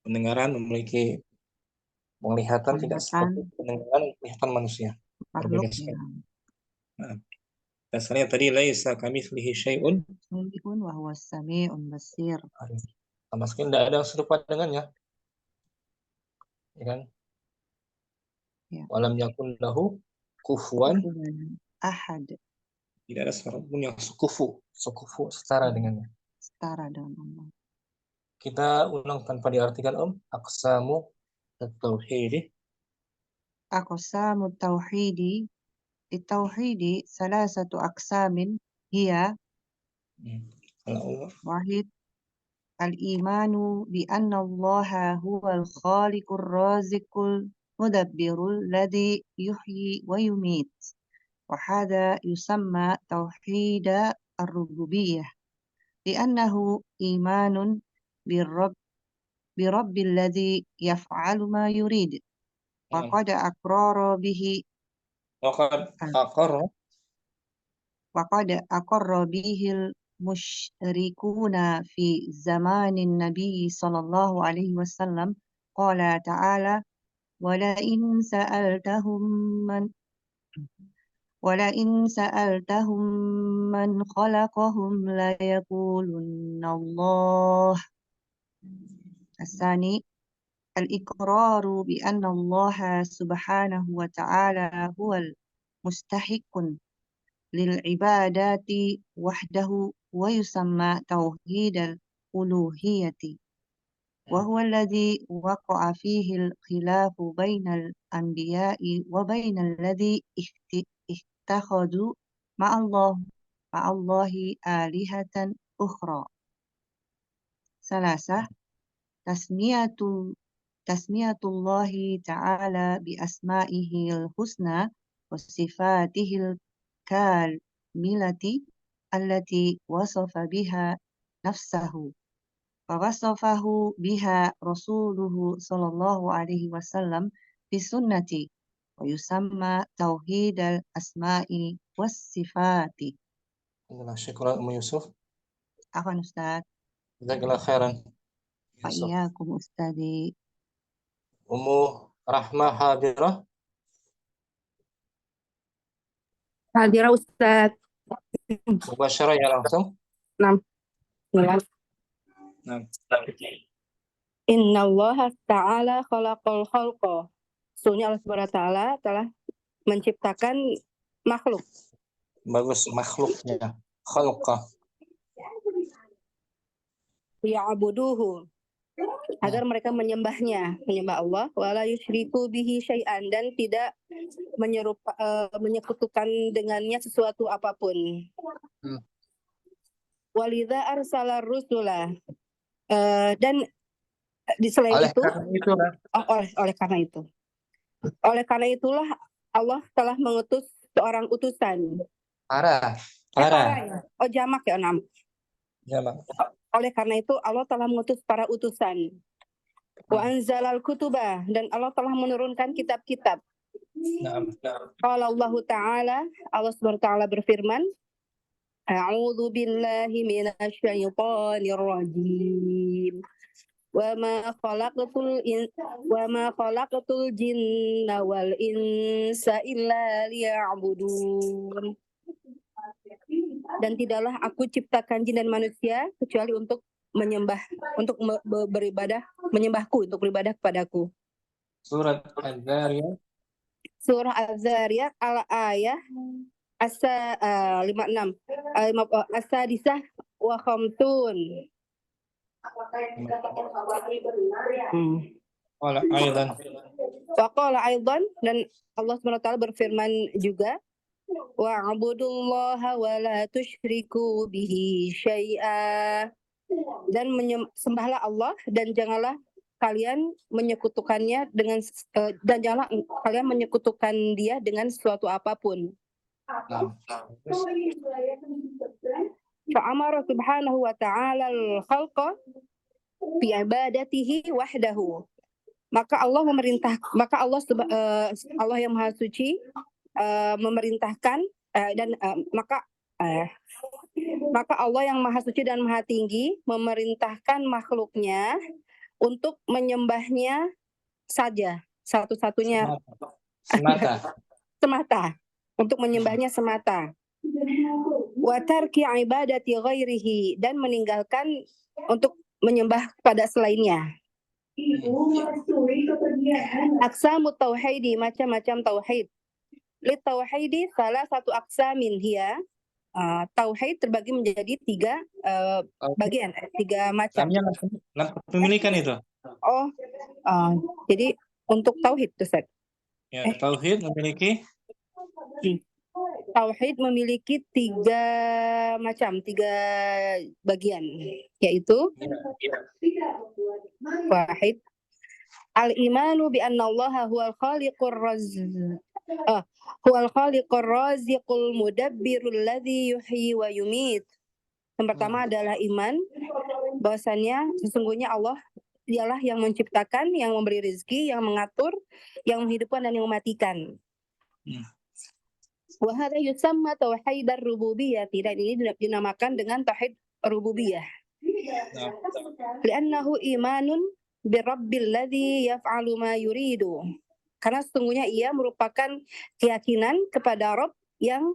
pendengaran, memiliki penglihatan tidak seperti pendengaran dan penglihatan manusia. Berbeda sekali. Nah, dasarnya tadi laisa kamitslihi syai'un wa huwas sami'un basir. Sama sekali tidak ada yang serupa dengannya. Ya kan? Walam yakun lahu kufuwan ahad. Tidak ada seorang pun yang sekufu setara dengannya. Setara dengan Allah. Kita ulang tanpa diartikan aqsamu at-tauhid. Aqsamu tauhidi At-tauhidi salasatu aqsamin hiya wahid al-imanu bi anna Allah huwal khaliqur raziqul mudabbirul ladzi yuhyi wa yumit wa hadha yusamma tauhid ar-rububiyyah li'annahu imanun birabbil ladzi yaf'alu ma yurid wa qad aqrara bihi وقد أقر به المشركون في زمان النبي صلى الله عليه وسلم قال تعالى ولئن سألتهم من خلقهم ليقولن الله. الثاني الإقرار بأن الله سبحانه وتعالى هو المستحق للعبادات وحده ويسمى توحيد الألوهية وهو الذي وقع فيه الخلاف بين الأنبياء وبين الذي اتخذوا مع الله آلهة أخرى. ثلاثة تسمية الله تعالى بأسمائه الحسنى وصفاته الكاملة التي وصف بها نفسه ووصفه بها رسوله صلى الله عليه وسلم في سنة ويسمى توحيد الأسماء والصفات. شكرا أم يوسف. عفوا أستاذ. جزاك الله خيرا. وإياكم أستاذي. أم رحمة حاضرة. Hadirah Ustaz. Mubasyarah ya langsung. 6. Inna Allah Ta'ala khalaqal khalqa. Sesungguhnya Allah Subhanahu wa Ta'ala telah menciptakan makhluk. Bagus, makhluknya. Khalqa. ya'buduhu, agar mereka menyembah Allah, wala yusyriku bihi syai'an, dan tidak menyekutukan dengannya sesuatu apapun. Walidha arsala rusula, dan di selain Oleh itu, karena itu kan, oleh karena itulah Allah telah mengutus seorang utusan. para Para ya. Jamak ya, 6. ya Bang. Oleh karena itu Allah telah mengutus para utusan. Wa anzalal kutubah, dan Allah telah menurunkan kitab-kitab. Qala Allah Ta'ala, Allah Subhanahu wa taala berfirman, A'udzu billahi minasy syaithanir rajim. Wa ma khalaqatul jinna wal insa illa liya'budun. Dan tidaklah aku ciptakan jin dan manusia kecuali untuk menyembah, untuk beribadah, menyembahku, untuk beribadah kepadaku. Surat Az-Zariyat. Surah Az-Zariyat al-ayah 56, as-sadisah wa khamsun. Wa qala aidan, dan Allah SWT berfirman juga, wa'budullaha wa la tusyriku bihi syai'a, dan sembahlah Allah dan janganlah kalian menyekutukannya dengan kalian menyekutukan dia dengan sesuatu apapun. Fa'amara subhanahu wa ta'ala al-khalqa fi ibadatihi wahdahu. Maka Allah yang Maha Suci memerintahkan maka Allah yang Maha Suci dan Maha Tinggi memerintahkan makhluknya untuk menyembahnya saja, satu-satunya, semata, untuk menyembahnya semata. Wa tarki ibadati ghairihi, dan meninggalkan untuk menyembah kepada selainnya. Aqsamut tauhidi, macam-macam tauhid. Lit tauhidi salah satu aqsamin hiya, tauhid terbagi menjadi 3 bagian, 3 macam. Pemilikan itu. Jadi untuk tauhid, Ustaz. Ya, tauhid memiliki Tauhid memiliki 3 macam, 3 bagian, yaitu wahid, al-imanu bi anna Allah huwal khaliqur raziqul mudabbirul ladzi yuhyi wa yumit. Yang pertama adalah iman bahwasannya sesungguhnya Allah dialah yang menciptakan, yang memberi rezeki, yang mengatur, yang menghidupkan dan yang mematikan. Wa hadza yusamma tauhidar rububiyyah, dan ini dinamakan dengan tauhid rububiyah. Li'annahu imanun birabbil ladzi yaf'alu ma yuridu. Karena sesungguhnya ia merupakan keyakinan kepada Rabb yang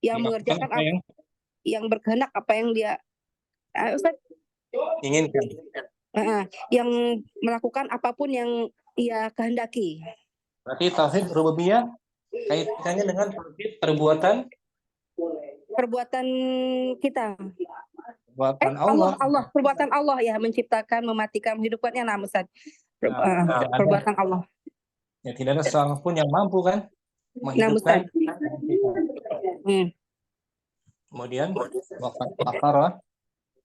mengerjakan apa yang berkehendak, apa yang dia Ustaz inginkan. Yang melakukan apapun yang ia kehendaki. Berarti tauhid rububiyah kaitannya dengan tauhid perbuatan kita. Perbuatan Allah. Perbuatan Allah ya, menciptakan, mematikan, menghidupkannya, Ustaz. Perbuatan Allah. Ya, tidak ada seorang pun yang mampu kan menghidupkan. Kemudian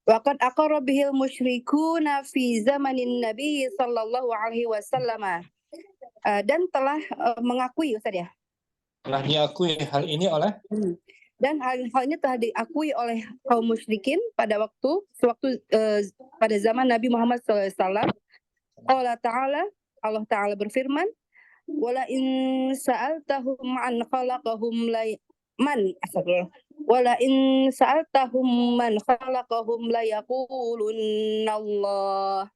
Waqad aqarra bihil musyrikuna fi zamanin Nabi sallallahu alaihi wasallam. Dan telah mengakui, Ustaz ya. Telah diakui hal ini oleh dan hal ini telah diakui oleh kaum musyrikin pada pada zaman Nabi Muhammad SAW. Allah Ta'ala berfirman, wala in sa'altahum man khalaqahum la yaqulunna Allah.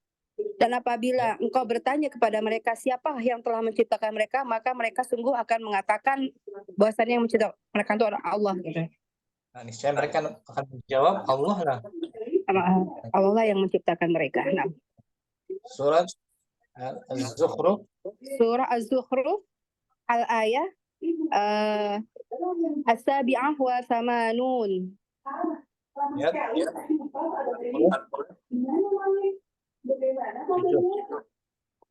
Dan apabila engkau bertanya kepada mereka siapa yang telah menciptakan mereka, maka mereka sungguh akan mengatakan bahwasannya yang menciptakan mereka itu adalah Allah gitu. Nah, niscaya mereka akan menjawab Allah lah. Allah yang menciptakan mereka. Surat Az-Zukhruf. Surah Az-Zukhruf al-ayah As-sabi'ah wa thamanun. Lihat.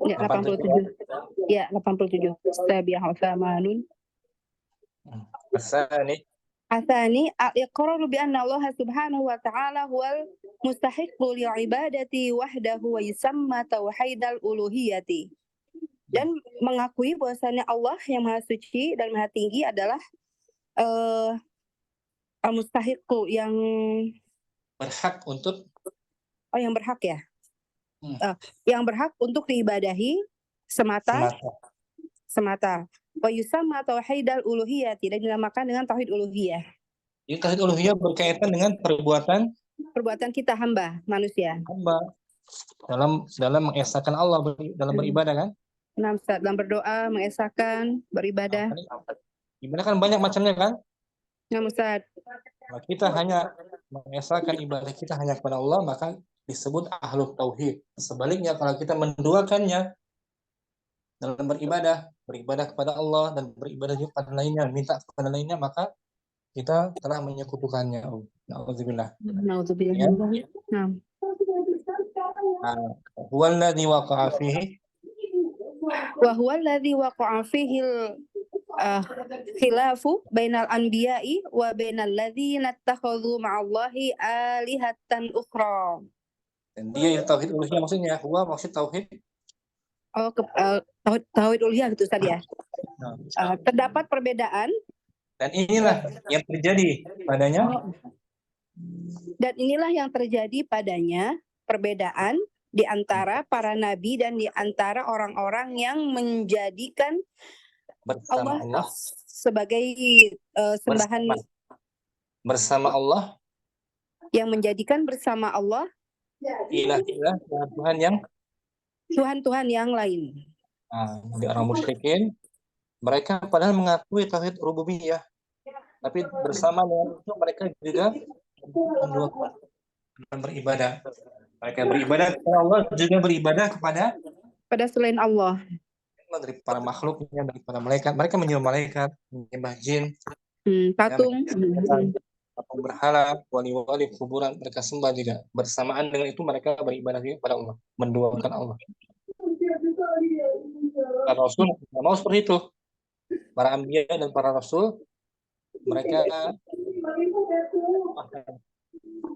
Ya, 87. Ya, 87. As-sabi'ah wa thamanun. Asani. Athani al-iqraru bi anna Allah subhanahu wa ta'ala huwal mustahiqqu li'ibadati wahdahu wa yusamma tauhidal uluhiyati. Dan mengakui bahwasannya Allah yang Maha Suci dan Maha Tinggi adalah al-mustahiqqu yang Berhak untuk yang berhak ya. Yang berhak untuk diibadahi semata. Wa yusamma tauhidal uluhiyati, dan dinamakan dengan tauhid uluhiyah. Jadi tauhid uluhiyah berkaitan dengan perbuatan kita hamba manusia. Hamba dalam mengesahkan Allah dalam beribadah kan? Nah, dalam berdoa, mengesahkan, beribadah. Ibadah kan banyak macamnya kan? Nah, Ustaz. Kalau kita hanya mengesahkan ibadah kita hanya kepada Allah, maka disebut ahlul tauhid. Sebaliknya kalau kita menduakannya dalam beribadah kepada Allah dan beribadah juga kepada lainnya, minta kepada lainnya, maka kita telah menyekutukannya. Nauzubillah. Nauzubillah. Nah. Huwallazi waqa'a fihi wa huwallazi waqa'a fihi khilafu bainal anbiya'i wa bainal ladzina ittakhadhu ma'allahi alihatan ukhra. Dan dia tauhid uluhiyah maksudnya, huwa maksud tauhid. Tauhid uluhiyah gitu tadi ya. Terdapat perbedaan dan inilah yang terjadi padanya. Dan inilah yang terjadi padanya perbedaan di antara para nabi dan di antara orang-orang yang menjadikan Allah sebagai sembahan bersama Allah, yang menjadikan bersama Allah ilah-ilah Tuhan-Tuhan yang lain. Di orang musyrikin, mereka padahal mengakui tauhid rububiyah, tapi bersama dengan itu mereka juga menduakan dan beribadah. Mereka beribadah kepada Allah, juga beribadah kepada selain Allah. Dari para makhluknya, dari para malaikat. Mereka menyembah malaikat, menyembah jin, patung, berhala, wali-wali, kuburan, mereka sembah juga. Bersamaan dengan itu mereka beribadah kepada Allah, menduakan Allah. Para Rasul tidak mau seperti itu. Para anbiya dan para Rasul, mereka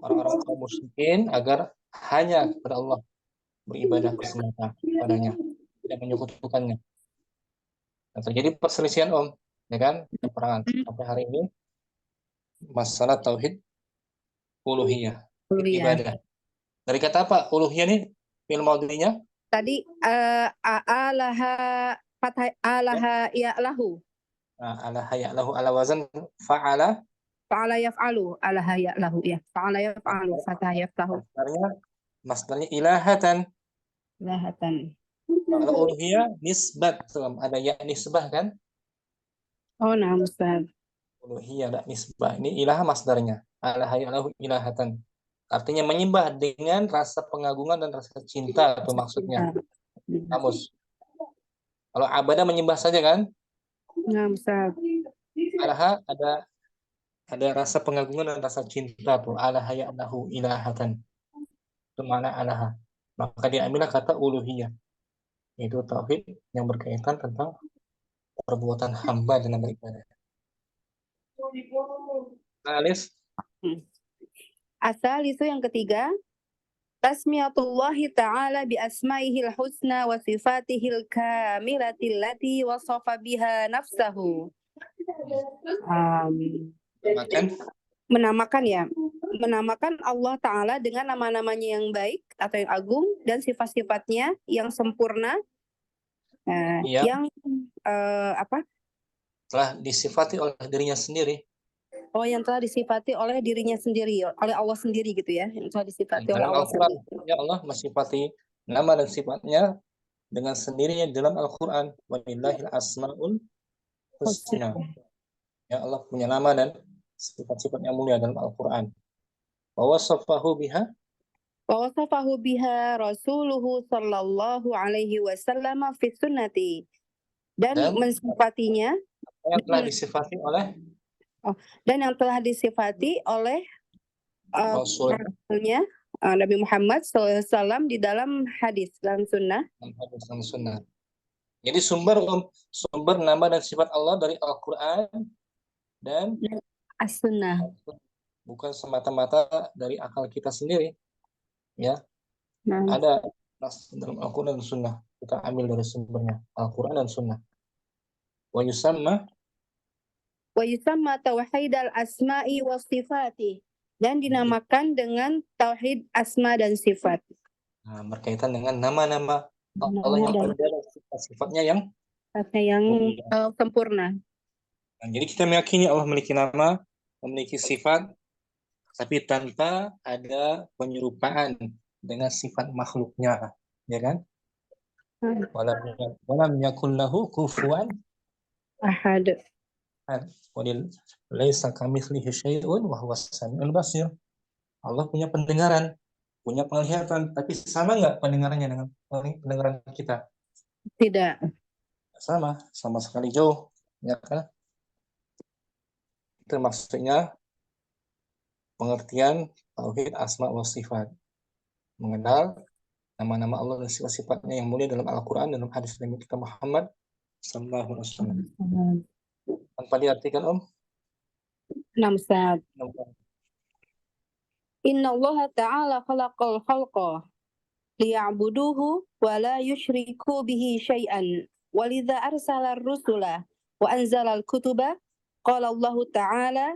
orang-orang kaum musyrikin agar hanya kepada Allah beribadah semata padanya, tidak menyekutukannya. Dan terjadi perselisihan ya kan, peperangan sampai hari ini masalah tauhid uluhiyah, ibadah. Dari kata apa uluhiyah nih? Fi'il madhinya? Tadi alaha ya'lahu. Alaha ya'lahu ala wazan fa'ala yaf'alu, alaha ya'lahu ya. Fa'ala yaf'alu, fatha yaftahu. Masdarnya ilahatan. Kalau uluhiyah nisbat, ada ya nisbah kan? Nah, Ustaz. Uluhiyah ada nisbah. Ini ilah masdarnya. Alaha ya'lahu ilahatan. Artinya menyembah dengan rasa pengagungan dan rasa cinta, itu maksudnya. Kamus. Kalau abadah menyembah saja kan? Nah, Ustaz. Alaha ada rasa pengagungan dan rasa cinta tuh. Alaha ya'lahu ilahatan. Itu makna alaha. Maka diambillah kata uluhiyah. Itu tauhid yang berkaitan tentang perbuatan hamba dalam beribadah. Alis. Asal itu yang ketiga, tasmiyatullahi ta'ala bi asma'ihil husna wa sifatihil kamilatil lati wasafa biha nafsahu. Menamakan Allah Ta'ala dengan nama-namanya yang baik atau yang agung dan sifat-sifatnya yang sempurna, yang telah disifati oleh dirinya sendiri. Yang telah disifati oleh dirinya sendiri, oleh Allah sendiri gitu ya, yang telah disifati oleh Allah sendiri. Ya Allah mensifati nama dan sifatnya dengan sendirinya dalam Al-Quran. Walillahil asma'ul husna. Ya Allah punya nama dan sifat-sifat yang mulia dalam Al-Quran. Wa wasafahu biha Rasuluhu sallallahu alaihi wasallam fi sunnati. Dan mensifatinya yang telah disifati oleh Dan yang telah disifati oleh Rasul Rasulnya Nabi Muhammad SAW di dalam hadis, dalam sunnah. dan sunnah. Jadi sumber nama dan sifat Allah dari Al-Quran dan As-sunnah. bukan semata-mata dari akal kita sendiri. Ya, Nah, ada nas dalam Al-Quran dan Sunnah. Kita ambil dari sumbernya Al-Quran dan Sunnah. Wa yusamma wa yusamma tauhid al-asma'i wa sifati, dan dinamakan dengan tauhid asma dan sifat. berkaitan dengan nama-nama Allah yang ada dan sifat-sifatnya yang sempurna. Nah, jadi kita meyakini Allah memiliki nama, memiliki sifat, tapi tanpa ada penyerupaan dengan sifat makhluknya, ya kan? Walam yakun lahu kufuwan ahad. Walil laisa kamitslihi syai'un wa huwas samiul basir. Allah punya pendengaran, punya penglihatan, tapi sama nggak pendengarannya dengan pendengaran kita? Tidak. Sama sekali jauh, ya kan? Itu maksudnya pengertian tauhid asma wa sifat. Mengenal nama-nama Allah dan sifat-sifatnya yang mulia dalam Al-Quran, dalam hadis Nabi kita Muhammad sallallahu alaihi wasallam. Tanpa diartikan, Om? Nah, Ustaz. Inna Allah ta'ala khalaqal khalqa liya'buduhu wa la yushriku bihi syai'an. Walidha arsala ar-rusula wa anzala al-kutuba. Qala Allah ta'ala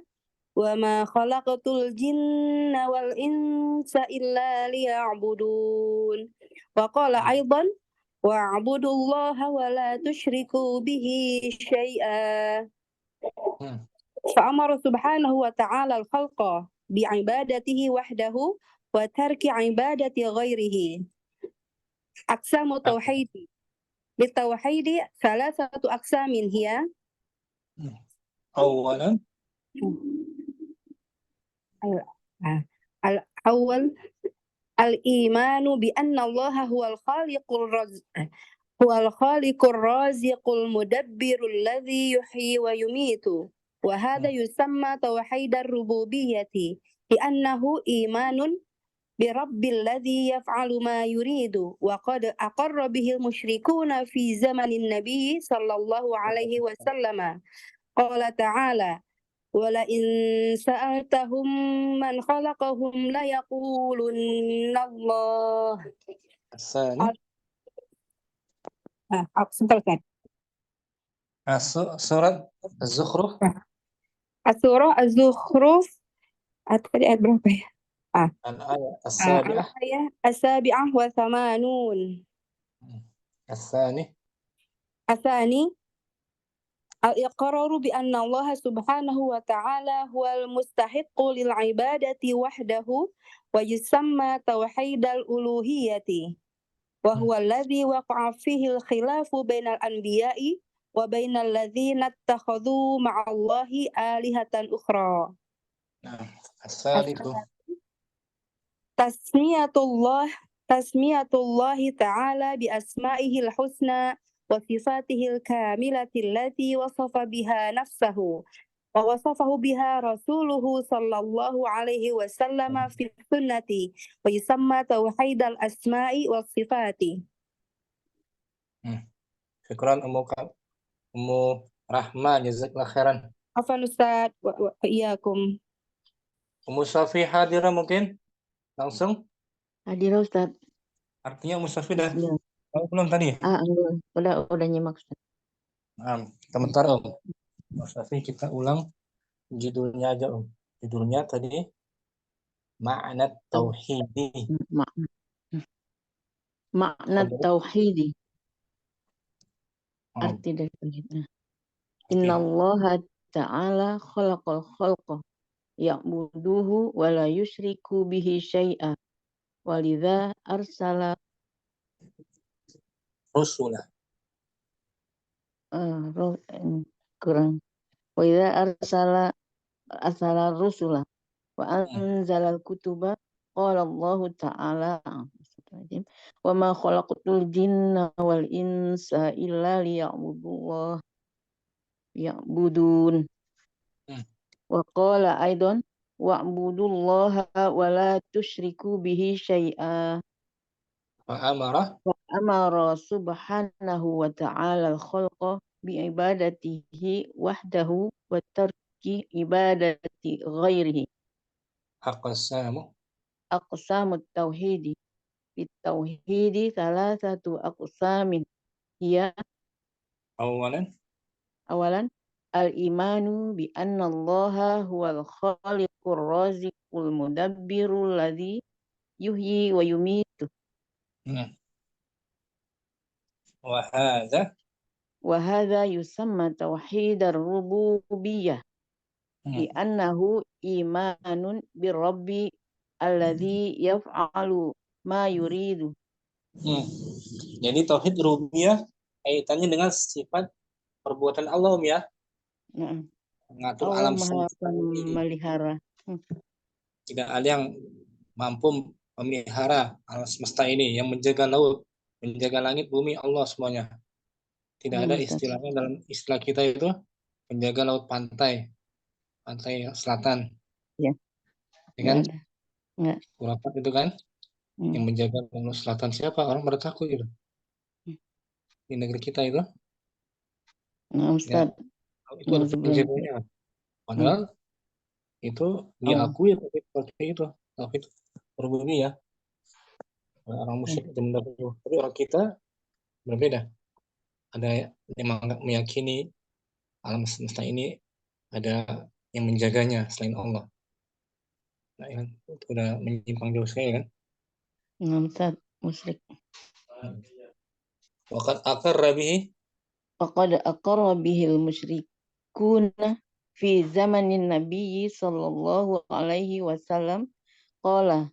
wa ma khalaqatul jinna wal insa illa liya'budun. Wa qala aidan wa'budullaha wa la tushriku bihi syai'a. Fa'amara subhanahu wa ta'ala al-khalqa bi'ibadatihi wahdahu wa tarki ibadati ghairihi. Aqsamu tauhidi. Litauhidi salasatu aqsamin hiya. Awalan Al-awwal al-imanu bi anna Allah huwal khaliqur raziqul mudabbirul ladzi yuhyi wa yumitu. Wa hadha yusamma tauhidar rububiyyati li'annahu imanun bi rabbil ladzi yaf'alu ma yuridu wa qad aqarra bihi al-musyrikuuna fi zamanin nabiy sallallahu alaihi wasallam. Qala ta'ala wala in sa'altahum man khalaqahum la yaqulunna Allah. Sebentar kan. Surat Az-Zukhruf. Surah Az-Zukhruf ayat berapa ya? Al-ayat as-sabi'ah. Al-ayat as-sabi'ah wa thamanun. As-sani al-iqraru bi anna Allah subhanahu wa ta'ala huwal mustahiqqu lil ibadati wahdahu wa yusamma tauhidal uluhiyyati wa huwa alladhi waqa'a fihi al-khilafu bainal anbiya'i wa bainal ladzina ittakhadhu ma'allahi alihatan ukhra. As-salisu tasmiyatullahi ta'ala bi asma'ihil husna wa sifatihil kamilati allati wasafa biha nafsahu wa wasafahu biha rasuluhu sallallahu alaihi wasallam fi sunnati wa yusamma tauhidal asma'i was sifati. Syukran Ummu Rahma, jazakallahu khairan. Afwan Ustaz, wa iyyakum. Ummu Safi hadirah mungkin? Langsung? Hadirah Ustaz. Artinya Ummu Safi dah belum tadi? Udah nyimak Ustaz. Sebentar Om. Ummu Safi kita ulang judulnya aja Om. Judulnya tadi Ma'na Tauhidi. Makna tauhidi. Arti dari tauhid. Inna Allah ta'ala khalaqal khalqa ya'buduhu wa la yusyriku bihi syai'a walidha arsala Rusulah. kurang walidha arsala rusula wa anzalal kutuba qala Allah ta'ala wa ma khalaqatul jinna wal insa illa liya'budun. Wa qala aidan wa'budullaha wa la tusyriku bihi syai'a. Fa'amara. Wa amara subhanahu wa ta'ala al-khalqa bi'ibadatihi wahdahu wa tarki ibadati ghairihi. Aqsamu. Aqsamut tauhidi. Bitauhidi thalathatu aqsamin. Hiya Awalan. awalan al-imanu bi anna allaha huwal khaliqur raziqul mudabbirul ladzi yuhyi wa yumitu. Wa hadza. Wa hadza yusamma tauhidar rububiyyah. Bi annahu imanun birabbi alladzi yaf'alu ma yuridu. Jadi tauhid rububiyah kaitannya dengan sifat perbuatan Allah ya. Mengatur Allah alam maha semesta ini. memelihara. Tidak ada yang mampu memelihara alam semesta ini, yang menjaga laut, menjaga langit, bumi, Allah semuanya. Tidak ada istilahnya dalam istilah kita itu penjaga laut pantai selatan. Ya. Ya kan? Enggak. Urapat itu kan? Yang menjaga laut selatan siapa? Orang pada takut gitu. Di negeri kita itu. Nah, Ustaz. Ya, itu ada penjaganya. Padahal itu diakui seperti itu. Tauhid rububiyah. Orang musyrik itu benar, tapi orang kita berbeda. Ada yang meyakini alam semesta ini ada yang menjaganya selain Allah. Nah, itu udah menyimpang jauh sekali kan? Ustaz, musyrik. Waqad aqarra bihi. Faqad aqarra bihil musyrikuna fi zamanin Nabi sallallahu alaihi wasallam qala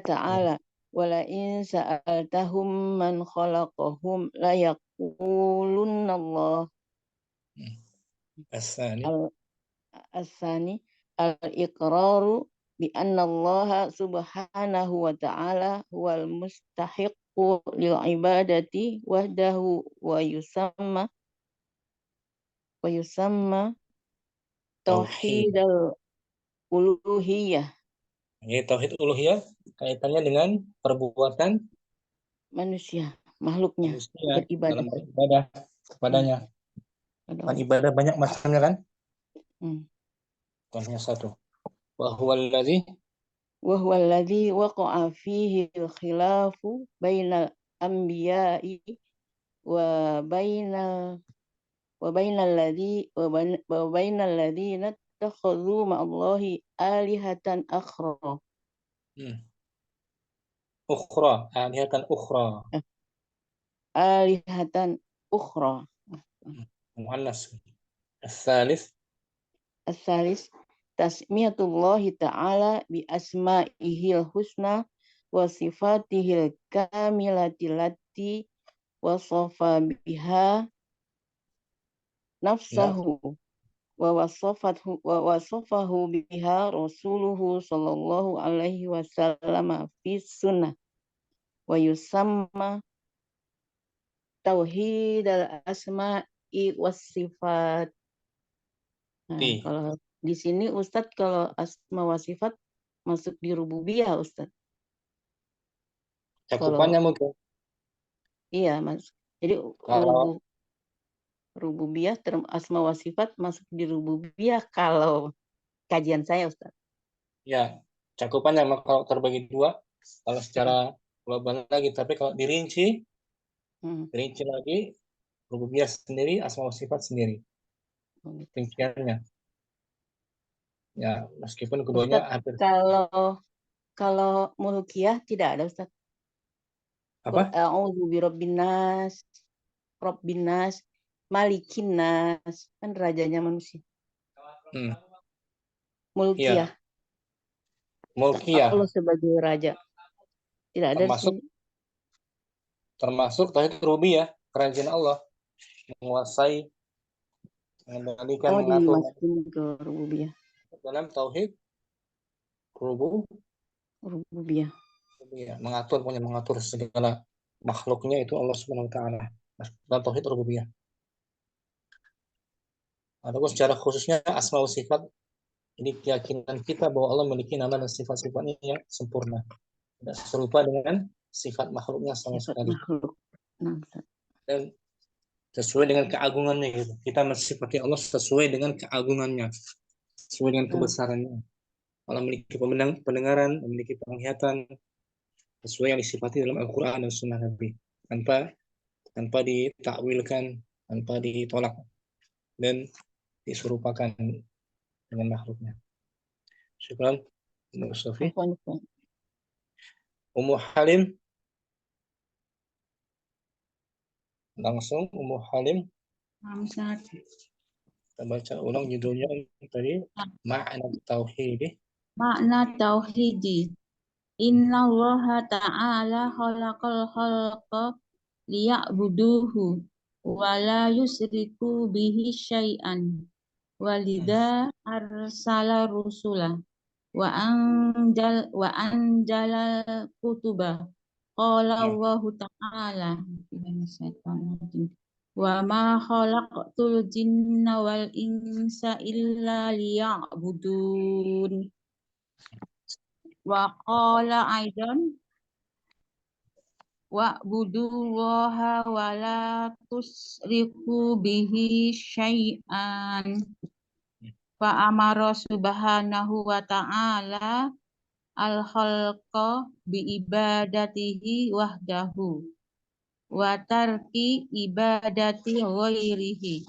ta'ala wala in sa'altahum man khalaqahum la yaqulunna Allah. As-sani al-iqraru bi anna Allah subhanahu wa ta'ala huwal mustahiqqu lil ibadati wahdahu wa yusamma tauhidal uluhiyah. Ini tauhid uluhiyah kaitannya dengan perbuatan manusia, makhluknya beribadah. Dalam beribadah kepadanya. Kan ibadah banyak macamnya kan? Bukan hanya satu. Wa huwal ladzi waqa'a fihi al-khilafu bainal anbiya'i wa bainal ladzina takhadhu ma'allahi alihatan akhra. Alihatan ukhra. Alihatan ukhra. Muannas. As-salis tasmiyatullahi ta'ala bi asma'ihil husna wa sifatihil kamilati lati wasafa biha nafsahu wa wasafahu biha rasuluhu sallallahu alaihi wasallam fi sunnah wa yusamma tauhid al-asma'i was sifat. Nah, kalau di sini Ustadz kalau asma wa sifat masuk di rububiyah Ustadz. Cakupannya mungkin. Iya, Mas. Jadi Kalau rububiyah asma wa sifat masuk di rububiyah kalau kajian saya Ustadz. Ya, cakupannya kalau terbagi dua, kalau secara global lagi, tapi kalau dirinci lagi, rububiyah sendiri, asma wa sifat sendiri. Rinciannya. Ya, meskipun keduanya hampir. Kalau mulkiyah tidak ada Ustaz. Apa? A'udzu birabbin nas, rabbin nas, malikin nas, kan rajanya manusia. Mulkiyah. Ya. Mulkiyah. Allah sebagai raja. Tidak ada di sini. Termasuk tauhid rububiyah, kerajaan Allah menguasai, mengendalikan, mengatur. Dimasukin ke rububiyah. Dalam tauhid rububiyah, mengatur segala makhluknya itu Allah Subhanahu wa taala. Dalam tauhid rububiyah. Ataupun secara khususnya asma wa sifat, ini keyakinan kita bahwa Allah memiliki nama dan sifat-sifatnya yang sempurna, tidak serupa dengan sifat makhluknya sama Sifat sekali, makhluk. Nah, Ustaz. dan sesuai dengan keagungannya gitu. Kita mensifati Allah sesuai dengan keagungannya, sesuai dengan kebesarannya. Allah memiliki pendengaran, memiliki penglihatan, sesuai yang disifati dalam Al-Quran dan Sunnah Nabi, tanpa ditakwilkan, tanpa ditolak dan diserupakan dengan makhluknya. Syukran, Ummu Sofi. Afwan, Ustaz. Ummu Halim, langsung Ummu Halim. Ustaz. Kita baca ulang judulnya tadi, Ma'na Tauhid. Makna tauhidi. Inna Allah ta'ala khalaqal khalqa liya'buduhu wa la yusriku bihi syai'an. Walidha arsala rusula wa anjala kutuba. Qala Allahu ta'ala wa ma khalaqtul jinna wal insa illa liya'budun. Wa qala aidan wa'budullaha wa la tusriku bihi syai'an. Fa amara subhanahu wa ta'ala al-khalqa bi ibadatihi wahdahu wa tarki ibadati ghairihi.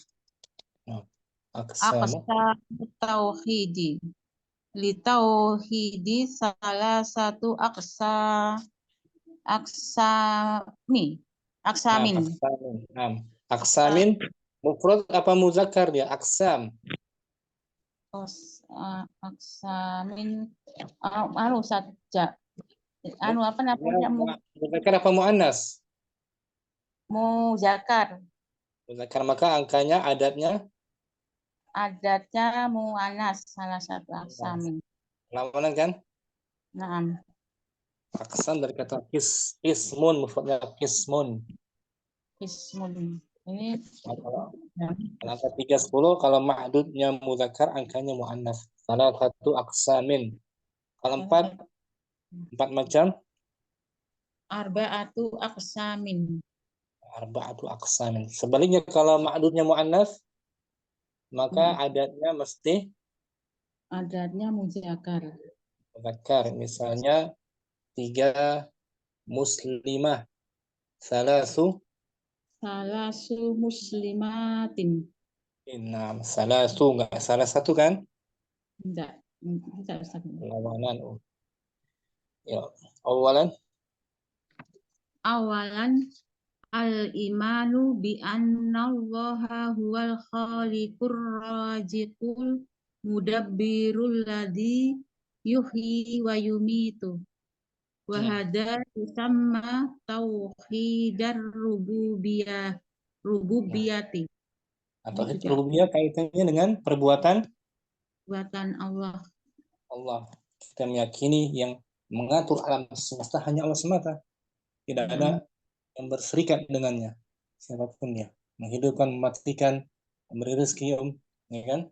Aqsamu Tauhidi. Li tauhidi salah satu aksamin. Aksamin mufrad apa muzakkar dia? Aksam. Aksamin saja. Apa namanya? Muzakkar apa muannas? Muzakkar. Muzakkar, maka angkanya adatnya Muannas, salah satu aksamin. lawanan kan? Naam. Aksam dari kata ismun, mufradnya ismun. Ismun. Ini Angka 310 kalau ma'dudnya muzakkar, angkanya muannas. Salah satu aksamin. Kalau empat macam arba'atu aksamin. arba'atu aksamin. Sebaliknya kalau ma'dudnya muannas, maka adatnya mesti muzakkar. Muzakkar. Misalnya 3 muslimah, salasu muslimatin. Salasu, enggak salah satu kan? Tidak Ustaz. Lawanan. Ya, awalan al-imanu bi anna Allaha huwal khaliqur raziqul mudabbirul ladzi yuhyi wa yumitu. Wa hada yusamma tauhidar rububiyati. Tauhid rububiyah kaitannya dengan perbuatan Allah. Kita meyakini yang mengatur alam semesta hanya Allah semata. Tidak ada yang berserikat dengannya, siapapun dia, menghidupkan, mematikan, memberi rezeki, ya kan?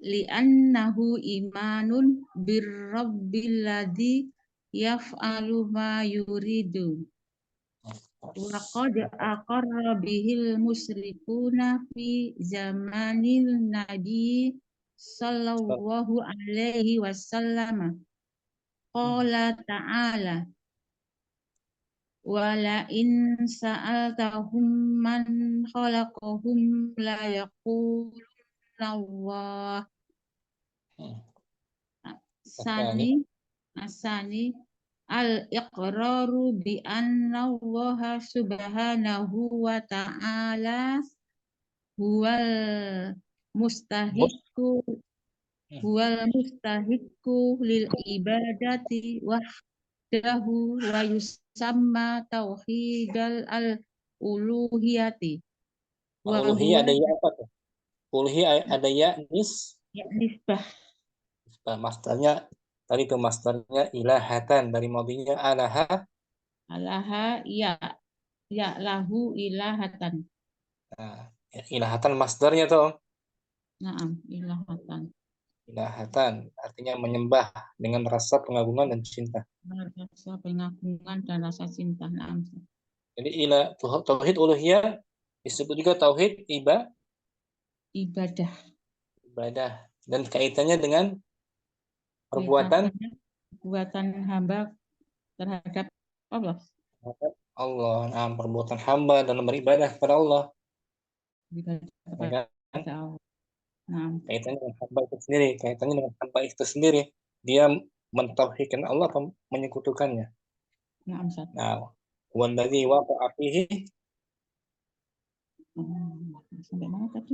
Li'annahu imanun birrabbil ladzi yaf'alu ma yuridu. Wa qad aqarra bihil musyrikuna fi zamanil nabi sallallahu alaihi wasallam. Qala ta'ala wa la in sa'altahum man khalaqahum la yaquluna Allah. Asani al-iqraru bi anna Allah subhanahu wa ta'ala huwal mustahiqqu lil ibadati wahdahu wa yusamma tauhidal al-uluhiyati. Uluhiyah ada ya apa tuh? Uluhiyah ada ya nisbah. Masdarnya tadi itu masdarnya ilahatan, dari madinya alaha ya lahu ilahatan. Nah, ilahatan masdarnya tuh. Naam, ilahatan. Ilahatan artinya menyembah dengan rasa pengagungan dan cinta. Rasa pengagungan dan rasa cinta. Naam. Jadi tauhid uluhiyah disebut juga tauhid Ibadah. ibadah dan kaitannya dengan perbuatan hamba terhadap Allah. Allah. Nah, perbuatan hamba dalam beribadah kepada Allah. Ibadah Ya kan? kepada Allah. Nah, Kaitannya dengan hamba itu sendiri. Kaitannya dengan hamba itu sendiri. Dia mentauhidkan Allah atau menyekutukannya. naam, Ustaz. Nah, waladzi waqa'a fihi Sampai mana tadi?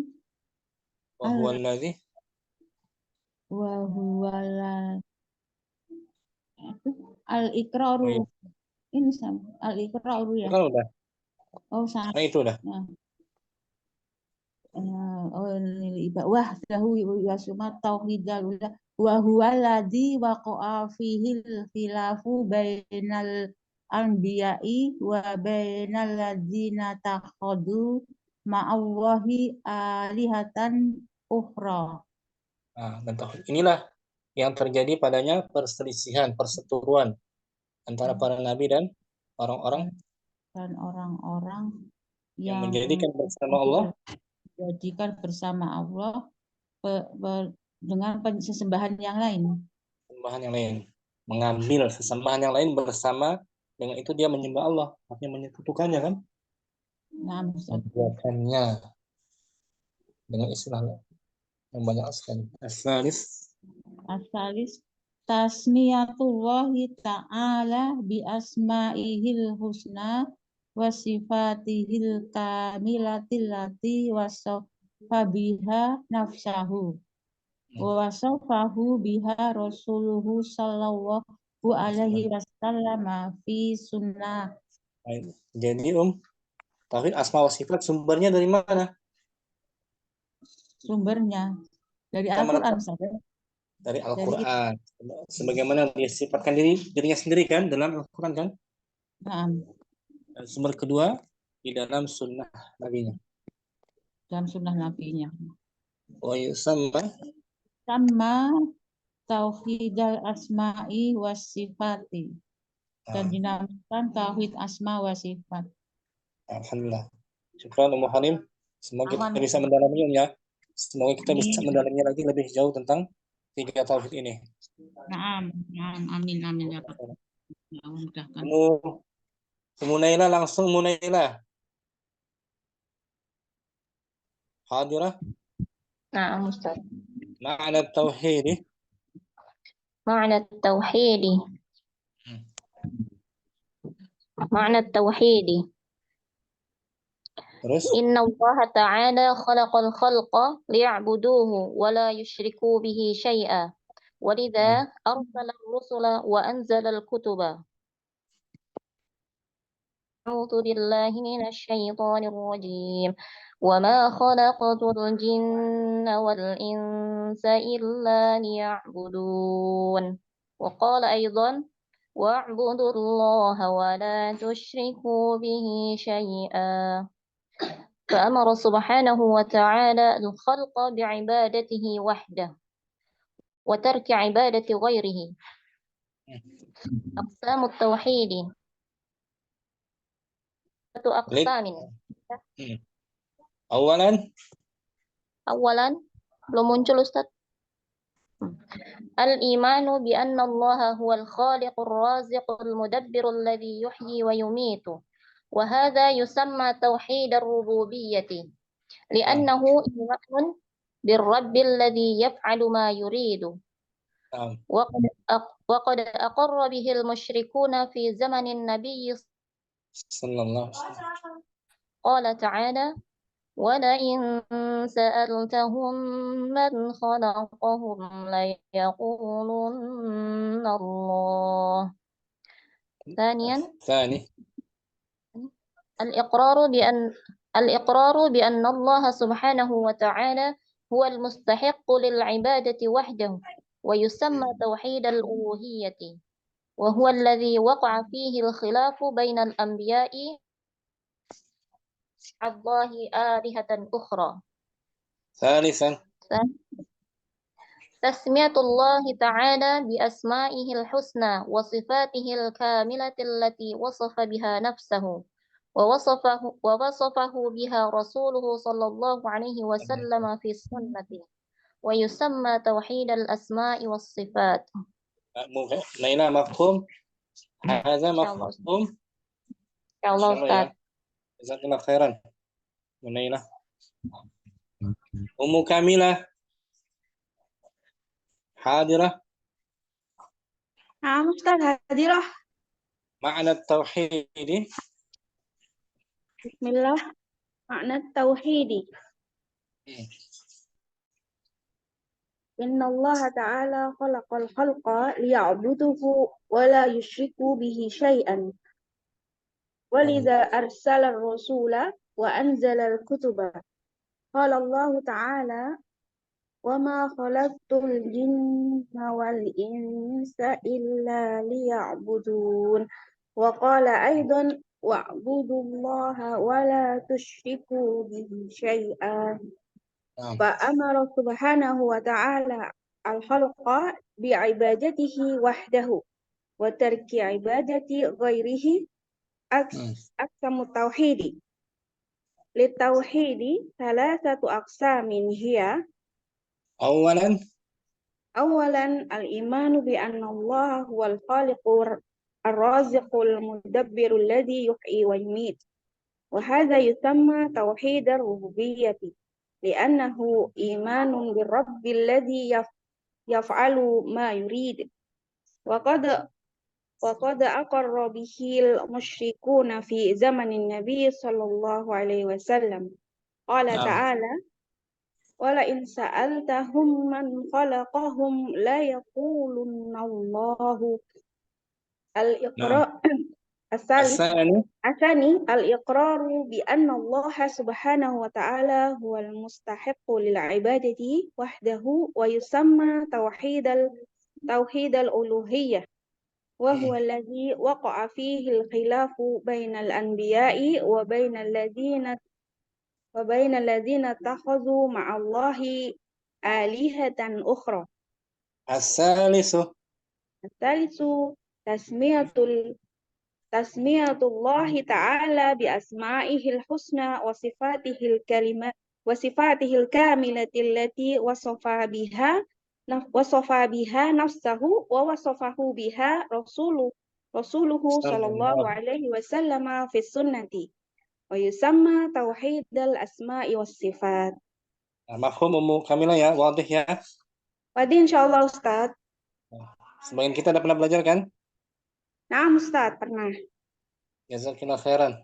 wa huwa alladzi Wa huwa al-iqraru. Ini sama al-iqraru ya. kan udah. Oh, sama. Nah, itu udah. Nah. Wahdahu wa sumat tauhidal wa huwa alladzi waqa'a fihil khilafu bainal anbiya'i wa bainal ladzina takhadu ma'allahi alihatan ukhra. Nah, dan tauhid inilah yang terjadi padanya perselisihan, perseteruan antara para nabi dan orang-orang dan orang-orang yang yang menjadikan bersama Allah dijadikan bersama Allah dengan sesembahan yang lain. sesembahan yang lain, mengambil sesembahan yang lain bersama dengan itu dia menyembah Allah, artinya menyekutukannya kan, Nah, membuatkannya dengan istilah yang banyak sekali. Asalis tasmiyatullahi ta'ala bi asma'ihil husna wa sifatihil kamilatil lati wasofa biha nafsahu wa wasofahu biha rasuluhu sallallahu alaihi wasallam fi sunnah. Jadi tauhid asma wa sifat sumbernya dari mana? Sumbernya dari Al-Quran. Dari Al-Quran. Sebagaimana dia sifatkan dirinya sendiri kan dalam Al-Quran kan? Nah. Dan sumber kedua di dalam sunnah nabinya. Dalam sunnah nabinya. Wa yusamma sama tauhidal asma'i was sifati. Dan dinamakan tauhid asma wa sifat. Alhamdulillah. Syukran Ummu Halim. Semoga kita bisa mendalaminya ya. Semoga kita bisa mendalaminya lagi lebih jauh tentang tiga tauhid ini. Naam, amin ya Pak. Munaila langsung Munaila. Hadirah. Naam Ustaz. Ma'na tauhid. Ma'na tauhid. Ma'na tauhid. Inna Allah Ta'ala khalaqal khalqa liya'buduhu wa la yushriku bihi syai'a. Walidha arsala ar-rusula wa anzala al-kutuba. A'udzu billahi minasy syaithanir rajim. Wa ma khalaqatul jinna wal insa illa liya'budun. Wa qala aidan wa'budu Allah wa la tusyriku bihi syai'a. فأمر سبحانه وتعالى الخلق بعبادته وحده وترك عبادة غيره. أقسام التوحيد أقسام. أولا belum muncul Ustaz. الإيمان بأن الله هو الخالق الرازق المدبر الذي يحيي ويميت وهذا يسمى توحيد الربوبية لأنه إيمان بالرب الذي يفعل ما يريد وقد أقر به المشركون في زمن النبي صلى الله عليه وسلم. قال تعالى ولئن سألتهم من خلقهم ليقولن الله. ثانيا الإقرار بأن الله سبحانه وتعالى هو المستحق للعبادة وحده ويسمى توحيد الألوهية وهو الذي وقع فيه الخلاف بين الأنبياء الله آلهة أخرى. ثالثا تسمية الله تعالى بأسمائه الحسنى وصفاته الكاملة التي وصف بها نفسه ووصفه بها رسوله صلى الله عليه وسلم في السنة، ويسمى توحيد الأسماء والصفات. ليلى مفهوم؟ هذا إن شاء الله مفهوم؟ إن شاء الله أستاذ. جزاك الله خيرا ليلى. أم كاملة حاضرة؟ نعم أستاذ حاضرة. معنى التوحيد. بسم الله. معنى التوحيد إن الله تعالى خلق الخلق ليعبده ولا يشركوا به شيئا، ولذا أرسل الرسول وأنزل الكتب. قال الله تعالى: وما خلقت الجن والإنس إلا ليعبدون. وقال أيضا: واعبدوا الله ولا تشركوا به شيئا. فأمر سبحانه وتعالى الخلق بعبادته وحده وترك عبادة غيره. أقسام التوحيد. للتوحيد ثلاثة أقسام هي: أولا الإيمان بأن الله هو الخالق الرازق المدبر الذي يحيي ويميت، وهذا يسمى توحيد الربوبية، لأنه إيمان بالرب الذي يفعل ما يريد. وقد أقر به المشركون في زمن النبي صلى الله عليه وسلم. قال تعالى: ولئن سألتهم من خلقهم ليقولن الله. الثاني الإقرار بأن الله سبحانه وتعالى هو المستحق للعبادة وحده، ويسمى توحيد الألوهية، وهو الذي وقع فيه الخلاف بين الأنبياء وبين الذين اتخذوا مع الله آلهة أخرى. الثالث تسمية الله تعالى بأسمائه الحسنى وصفاته الكاملة التي وصف بها نفسه ووصفه بها رسوله صلى الله عليه وسلم في السنة، ويسمى توحيد الأسماء والصفات. مفهوم أم كاملة ya, واضح ya? Wadah insyaallah Ustaz. Sebagian kita udah pernah belajar kan? Nah Ustaz, pernah. Jazakallah khairan.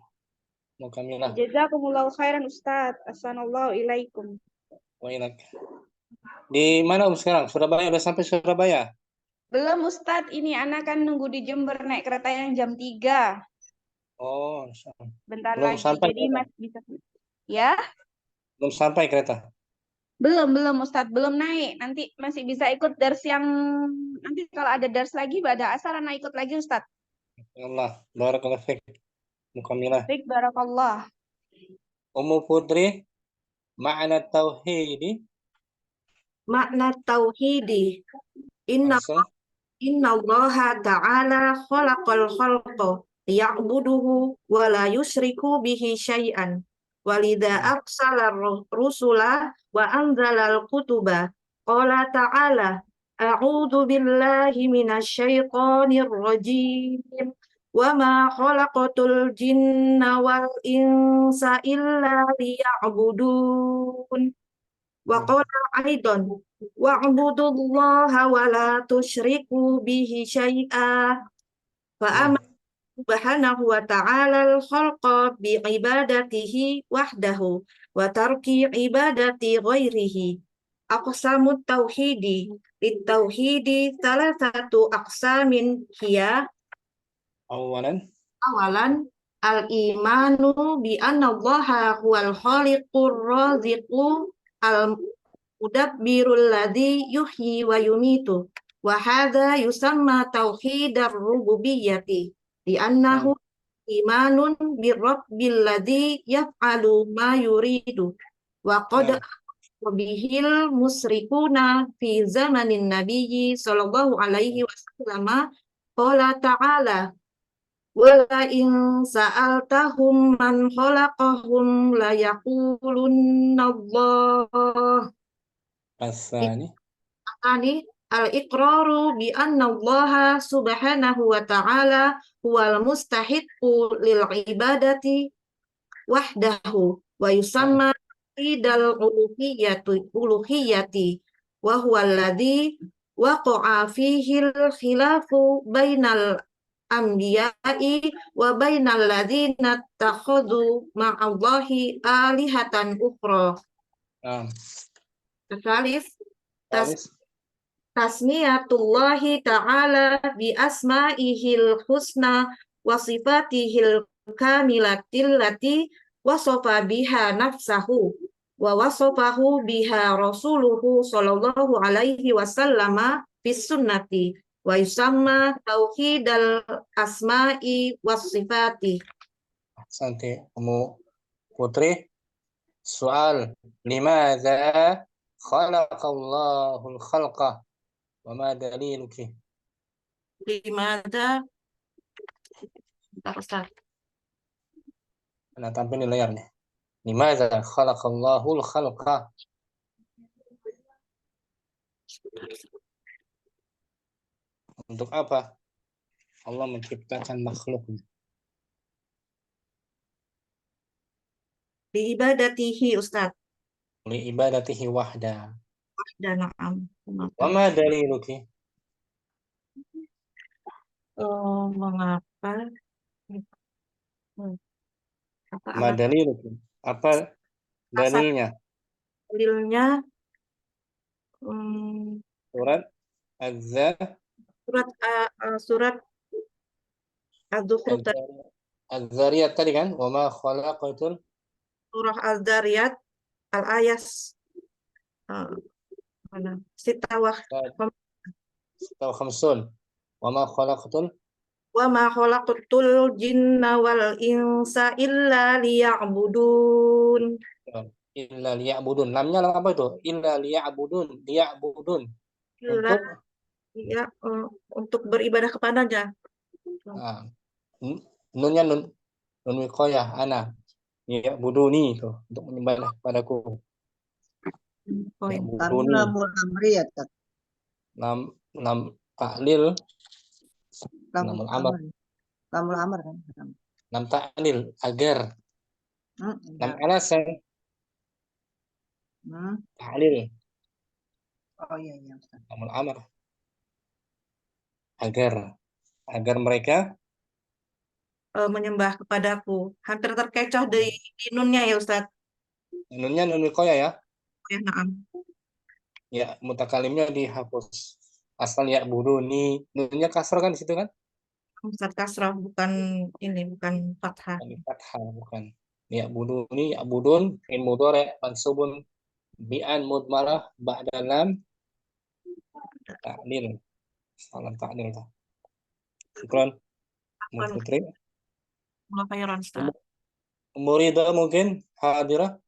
Umm Kamilah. Jazakumullahu khairan Ustaz. Assalamualaikum ilaikum. Wa ilaik. Di mana sekarang? Surabaya, udah sampai Surabaya? Belum Ustaz, ini anak kan nunggu di Jember naik kereta yang jam 3. Oh, bentar belum lagi. Sampai jadi Mas bisa ya? Belum sampai kereta? Belum Ustadz, belum naik. Nanti masih bisa ikut dars yang nanti kalau ada dars lagi pada asar anak ikut lagi Ustadz. Allah, barakallahu fiik. Mukamilah. Baik, barakallah. Ummu Putri, makna tauhid. Makna tauhidi. Inna Allaha ta'ala khalaqal khalqa liya'buduhu wa la yusyriku bihi syai'an. Walidha arsala rusula wa anzalal kutuba. Qala ta'ala: a'udzu billahi minasyaitonir rajim. Wa ma khalaqatul jinna wal insa illa liya'budun. Wa qala aidan: wa'budullaha wa la tusyriku bihi syai'a. Fa'amara subhanahu wa ta'ala al-khalqa bi'ibadatihi wahdahu wa tarki ibadati ghairihi. Aqsamut tauhidi. Lit-tauhidi salasatu aqsamin hiya. Awalan al-imanu bi anna Allaha huwal khaliqur raziqu al-mudabbirul ladzi yuhyi wa yumitu. Wa hadza yusamma tauhidar rububiyyati. Li'annahu imanun birabbil ladzi yaf'alu ma yuridu wa qad bihil musrikuna fi zamanin nabiyyi sallallahu alaihi wasallam qala ta'ala wala in sa'altahum man khalaqahum la yaqulunna Allah. Asani. Ani al-iqraru bi anna Allah subhanahu wa ta'ala huwal mustahiqqu lil ibadati wahdahu wa yusamma idal uluhiyati wa huwa alladhi waqa'a fihi al-khilafu bainal anbiya'i wa bainal ladzina takhadhu ma'allahi alihatan ukhra. Tersalis tasmiyatullahi ta'ala bi asma'ihil husna wa sifatihil kamilatil lati wasofa biha nafsahu wa wasofahu biha rasuluhu sallallahu alaihi wasallama bis sunnati wa yusamma tauhidal asma'i was sifati. Santi, Umu Putri. Soal, limadza khalaqallahul khalqa wa ma daliluki? Limadza Ustaz. Nah, tampil di layar nih. Limadza khalaqallahul khalqa? Untuk apa Allah menciptakan makhluk? Li ibadatihi Ustaz. Li ibadatihi wahda. Na'am. Wa ma daliluki? Mengapa? Ma daliluki? Apa dalilnya? Dalilnya Surat surat Az-Zukhruf Az-Zariyat tadi kan? Wa ma khalaqatul surah Az-Zariyat al-ayat mana? Sitawah khamsun. Wa ma khalaqatul jinna wal insa illa liya'budun. Illa liya'budun. Lamnya lam apa itu? Illa liya'budun. Liya'budun. Illa untuk beribadah kepadanya. Nah, nunnya nun wiqayah ana. Ya'buduni itu untuk menyembah padaku. Ya'buduni. Lamul amriyat. Lam ta'lil. Lamul amr. Lamul amr kan. Lam ta'lil agar. Lam alasan. Ta'lil. Oh iya. Lamul amr. Agar mereka menyembah kepadaku. Hampir terkecoh di nunnya ya Ustaz. Nunnya nun wiqayah ya? Ya, na'am. Ya, mutakalimnya dihapus. Asal ya'buduni. Nunnya kasrah kan di situ kan? Ustaz kasrah bukan fathah. Fathah bukan. Ya'buduni, ya'budun, in mudhari' mansubun bi'an mudmarah ba'da lam ta'lil. Salam ta'lil. Syukran. Putri. Mulai khairan Ustaz. Murida mungkin hadirah.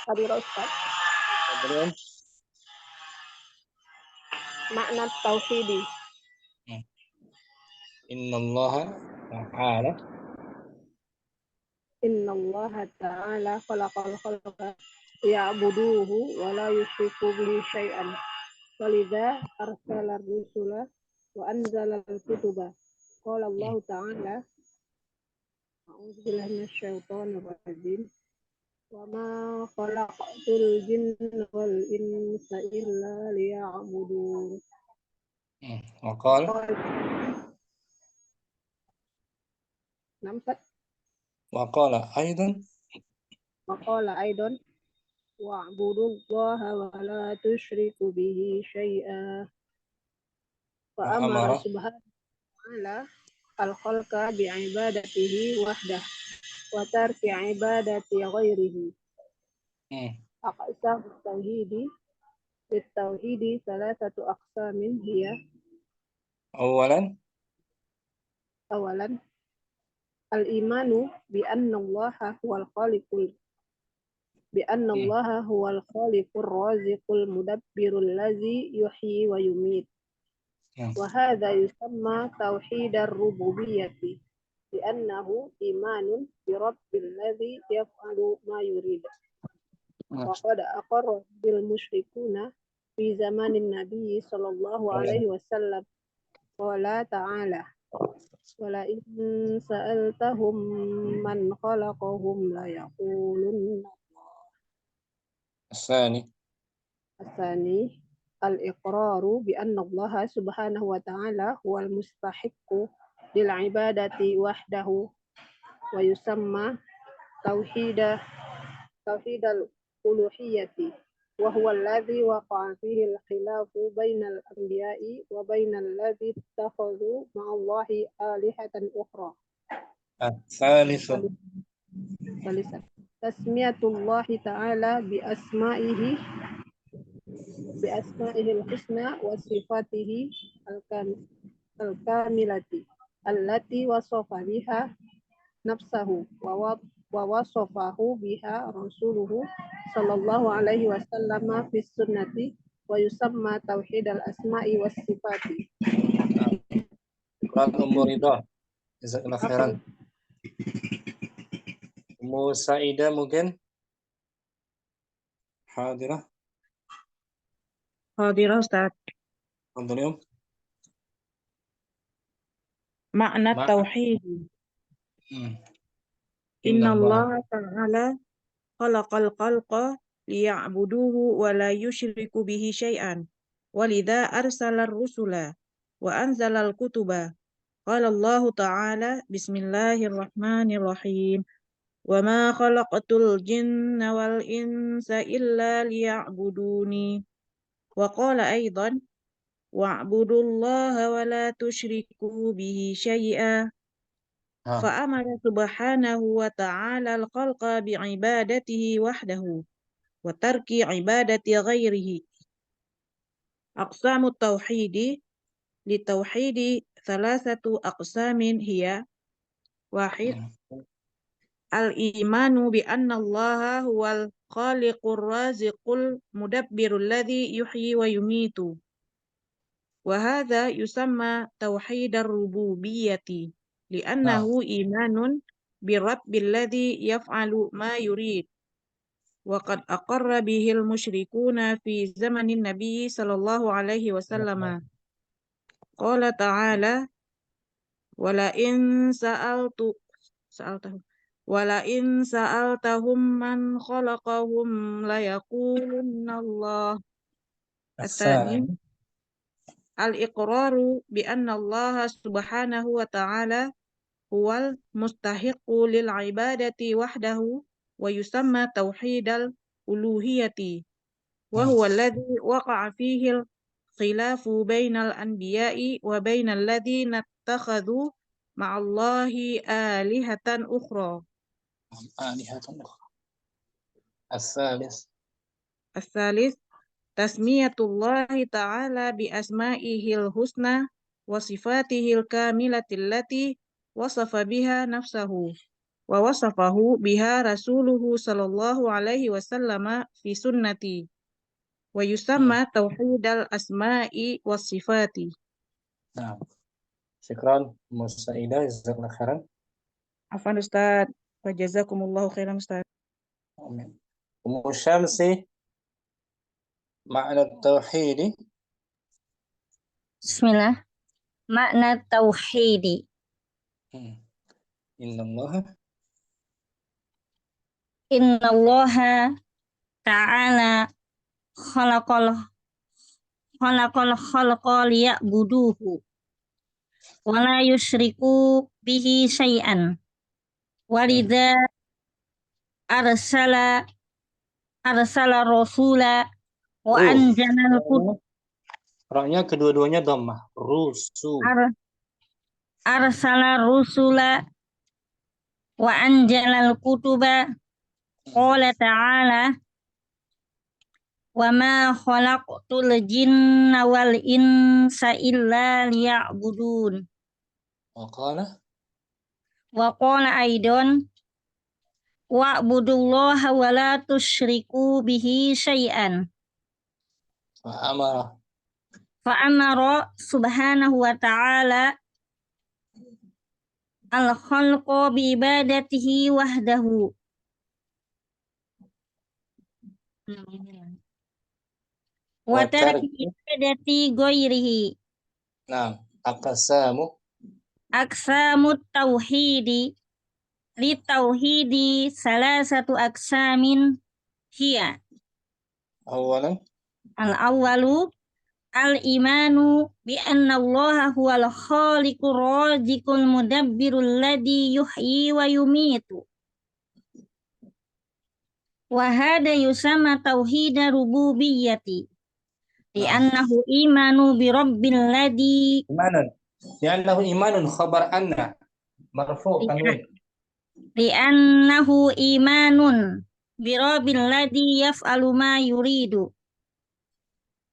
Hadirah Ustaz. Makna tauhidi. Innallaha ta'ala khalaqal khalqa ya'buduhu wa la yusyriku bihi syai'an. Walidha arsala rusula wa anzala al-kutuba. Qala Allah ta'ala a'udzu billahi minasyaitonir rajim. Wa ma khalaqtul jinna wal insa illa liya'budun. Nampak? Waqala aidan wa'budullaha wa la tusyriku bihi syai'a. Wa amara subhanahu wa ta'ala al-khalqa bi'ibadatihi wahdah wa tarki ibadati ghairihi. Aqsam tauhidi salasatu aqsamin hiya. Awalan awalan al-imanu bi anna Allah huwal khaliqul raziqul mudabbirul ladzi yuhyi wa yumit. Wa hadza yusamma tauhidar rububiyyati li'annahu imanun bi rabbil ladzi yaf'alu ma yurid. Wa qad aqarra bil musyrikuna fi zamanin nabiy sallallahu alaihi wasallam. Qala ta'ala wala in sa'altahum man khalaqahum la yaqulunna الثاني al-iqraru bi anna Allah subhanahu wa ta'ala huwal mustahiqqu lil ibadati wahdahu wa yusamma tauhidal uluhiyyati wa huwa alladhi waqa'a fihi al-khilafu bainal anbiya'i wa bainal ladzi ittakhadhu ma'allahi alihatan ukhra. الثالث Tasmiyatullahi ta'ala bi asma'ihi al-husna wa sifatihi al-kamilati allati wasafa biha nafsahu wa wasafahu biha rasuluhu sallallahu alaihi wasallam fi sunnati wa yusamma tauhid al-asma'i was sifati. Ummu Ridha, jazakallahu khairan. Ummu Saidah mungkin hadirah. Hadirah Ustaz. Tafadhali. Makna tauhid. Inna Allah ta'ala khalaqal khalqa liya'buduhu wa la yushriku bihi syai'an. Walidha arsalar rusula wa anzalal kutuba. Qala Allah ta'ala bismillahirrahmanirrahim. Wa ma khalaqatul jinna wal insa illa liya'buduni. Wa qala aidan wa'budullaha wa la tusyriku bihi syai'a. Fa'amara subhanahu wa ta'ala al-khalqa bi'ibadatihi wahdahu wa tarki ibadati ghairihi. Aqsamu tauhidi li tauhidi thalathatu aqsamin hiya wahid al-imanu bi anna allaha huwal khaliqur raziqul mudabbirul ladzi yuhyi wa yumitu. Wa hadza yusamma tauhidar rububiyyati li'annahu imanun bi rabbil ladzi yaf'alu ma yurid. Wa qad aqarra bihil musyrikuna fi zamanin nabiy sallallahu alaihi wasallam. Qala ta'ala wala in sa'altahum man khalaqahum la yaqulunna Allah. Asani al-iqraru bi anna Allah subhanahu wa ta'ala huwal mustahiqqu lil ibadati wahdahu wa yusamma tauhidal uluhiyati wa huwa alladhi waqa'a fihi al-khilafu bainal anbiya'i wa bainal ladzina ittakhadhu ma'allahi alihatan ukhra. As-salis tasmiyatullahi ta'ala bi asma'ihil husna wa sifatihil kamilatil lati wasafa biha nafsahu wa wasafahu biha rasuluhu sallallahu alaihi wasallam fi sunnati wa yusamma tauhidal asma'i was sifati. Nah, syukran Ummu Saidah, jazakallahu khairan. Afwan Ustaz, wa jazakumullahu khairan Ustaz. Amin. Ummu Syamsi, makna tauhid. Bismillah. Makna tauhidi. Innallaha ta'ala khalaqal khalqa liya'buduhu wa la yusyriku bihi syai'an. Walidha arsala rasula wa anjalal kutub. Ra'nya kedua-duanya dhammah. Arsala rusula wa anjalal kutuba. Qala ta'ala wa ma khalaqtul jinna wal insa illa liya'budun. Wa qala Wa qala aidon wa'budullaha wa la tusyriku bihi syai'an. Fa'amara subhanahu wa ta'ala al-khalqa bi ibadatihi wahdahu. Wa tarki ibadati ghairihi. Nah, Aqsamut tauhidi li tauhidi salasatu aqsamin hiya. awalan Al-awwalu al-imanu bi anna Allah huwal khaliqur raziqul mudabbirul ladzi yuhyi wa yumitu. Wa hada yusamma tauhidar rububiyyati. Li annahu imanu bi rabbil ladzi imanun. Li'annahu imanun khabar anna marfu tanwin. Li'annahu imanun bi rabbil ladzi yaf'alu ma yuridu.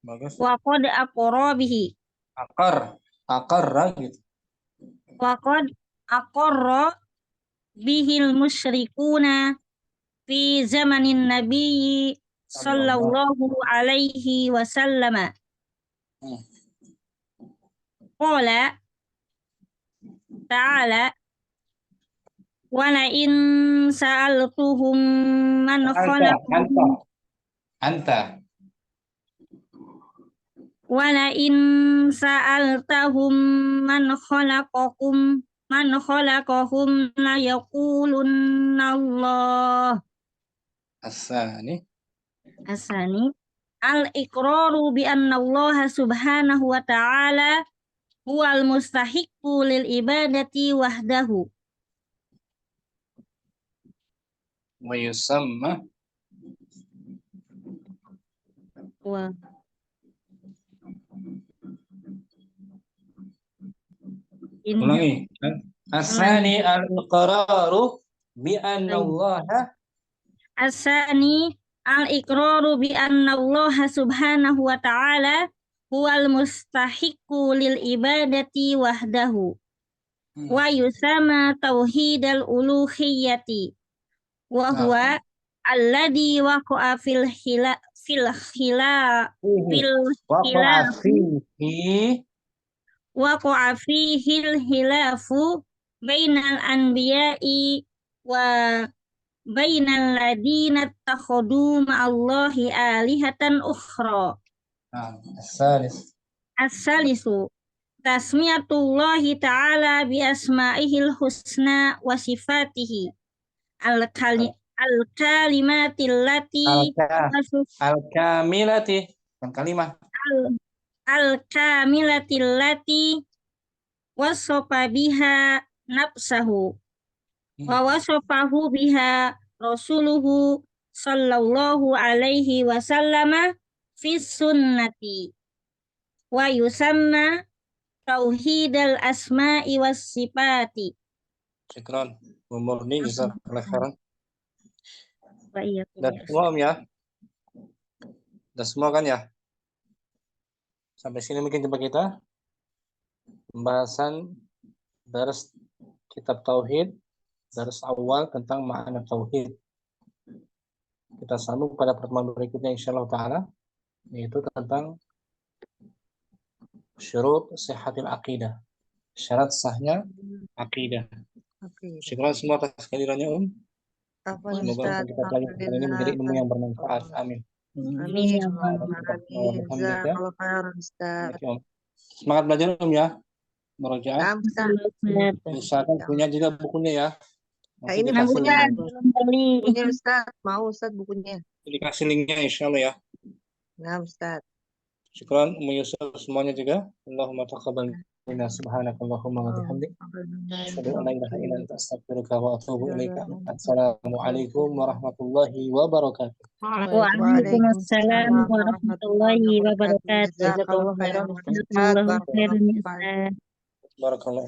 Bagus. Wa qad aqarra bihi. Aqarra gitu. Wa qad aqarra bihil musyrikuna fi zamanin nabiyyi sallallahu alaihi wasallam. Qala ta'ala wa la in sa'altuhum man khalaqahum Anta. wa la in sa'altahum man khalaqahum la yaqulunna Allah. Asani al-iqraru bi anna Allah subhanahu wa ta'ala huwal mustahiqqu lil ibadati wahdahu. wa yusamma Wa ulangi. Asani al-iqraru bi anna Allah Asani al-iqraru bi anna Allah subhanahu wa ta'ala huwal mustahiqqu lil ibadati wahdahu. Wa yusama tauhidal uluhiyyati. Wa huwa alladhi waqa'a fil hilafu bainal anbiya'i wa bainal ladina takhadu ma'allahi alihatan ukhra. As-salisu tasmiyatullahi ta'ala bi asma'ihil husna wa sifatihi al-kalimatil lati al-kamilati kalimah al-kamilatil lati wasofa biha nafsahu wa wasofahu biha rasuluhu sallallahu alaihi wasallama fi sunnati wa yusamma tauhidal asma'i was sifati. Syukran umurni jazakallahu khairan. Wa iyyakum Dan semua ya. Dan semua kan ya. Sampai sini mungkin jumpa kita pembahasan dars kitab tauhid, dars awal tentang makna tauhid. Kita sambung pada pertemuan berikutnya insyaallah taala, yaitu tentang syurut sihhatil aqidah, syarat sahnya akidah. Syukur semua atas kehadirannya Semoga kita pelajaran ini menjadi ilmu yang bermanfaat. Amin. Amin. Semangat belajar ya. Merojaah. Usahakan punya juga bukunya ya. Ini bukunya punya Ustaz. Mau Ustaz bukunya. Dikasih linknya insyaallah ya. Nah Ustaz. Syukran Yusuf semuanya juga. Allahumma taqabbal minna subhanakallahumma wa bihamdik. Asyhadu an la ilaha illa anta astaghfiruka wa atubu ilaika. Assalamualaikum warahmatullahi wabarakatuh. Waalaikumsalam warahmatullahi wabarakatuh. Jazakallahu khairan. Barakallah.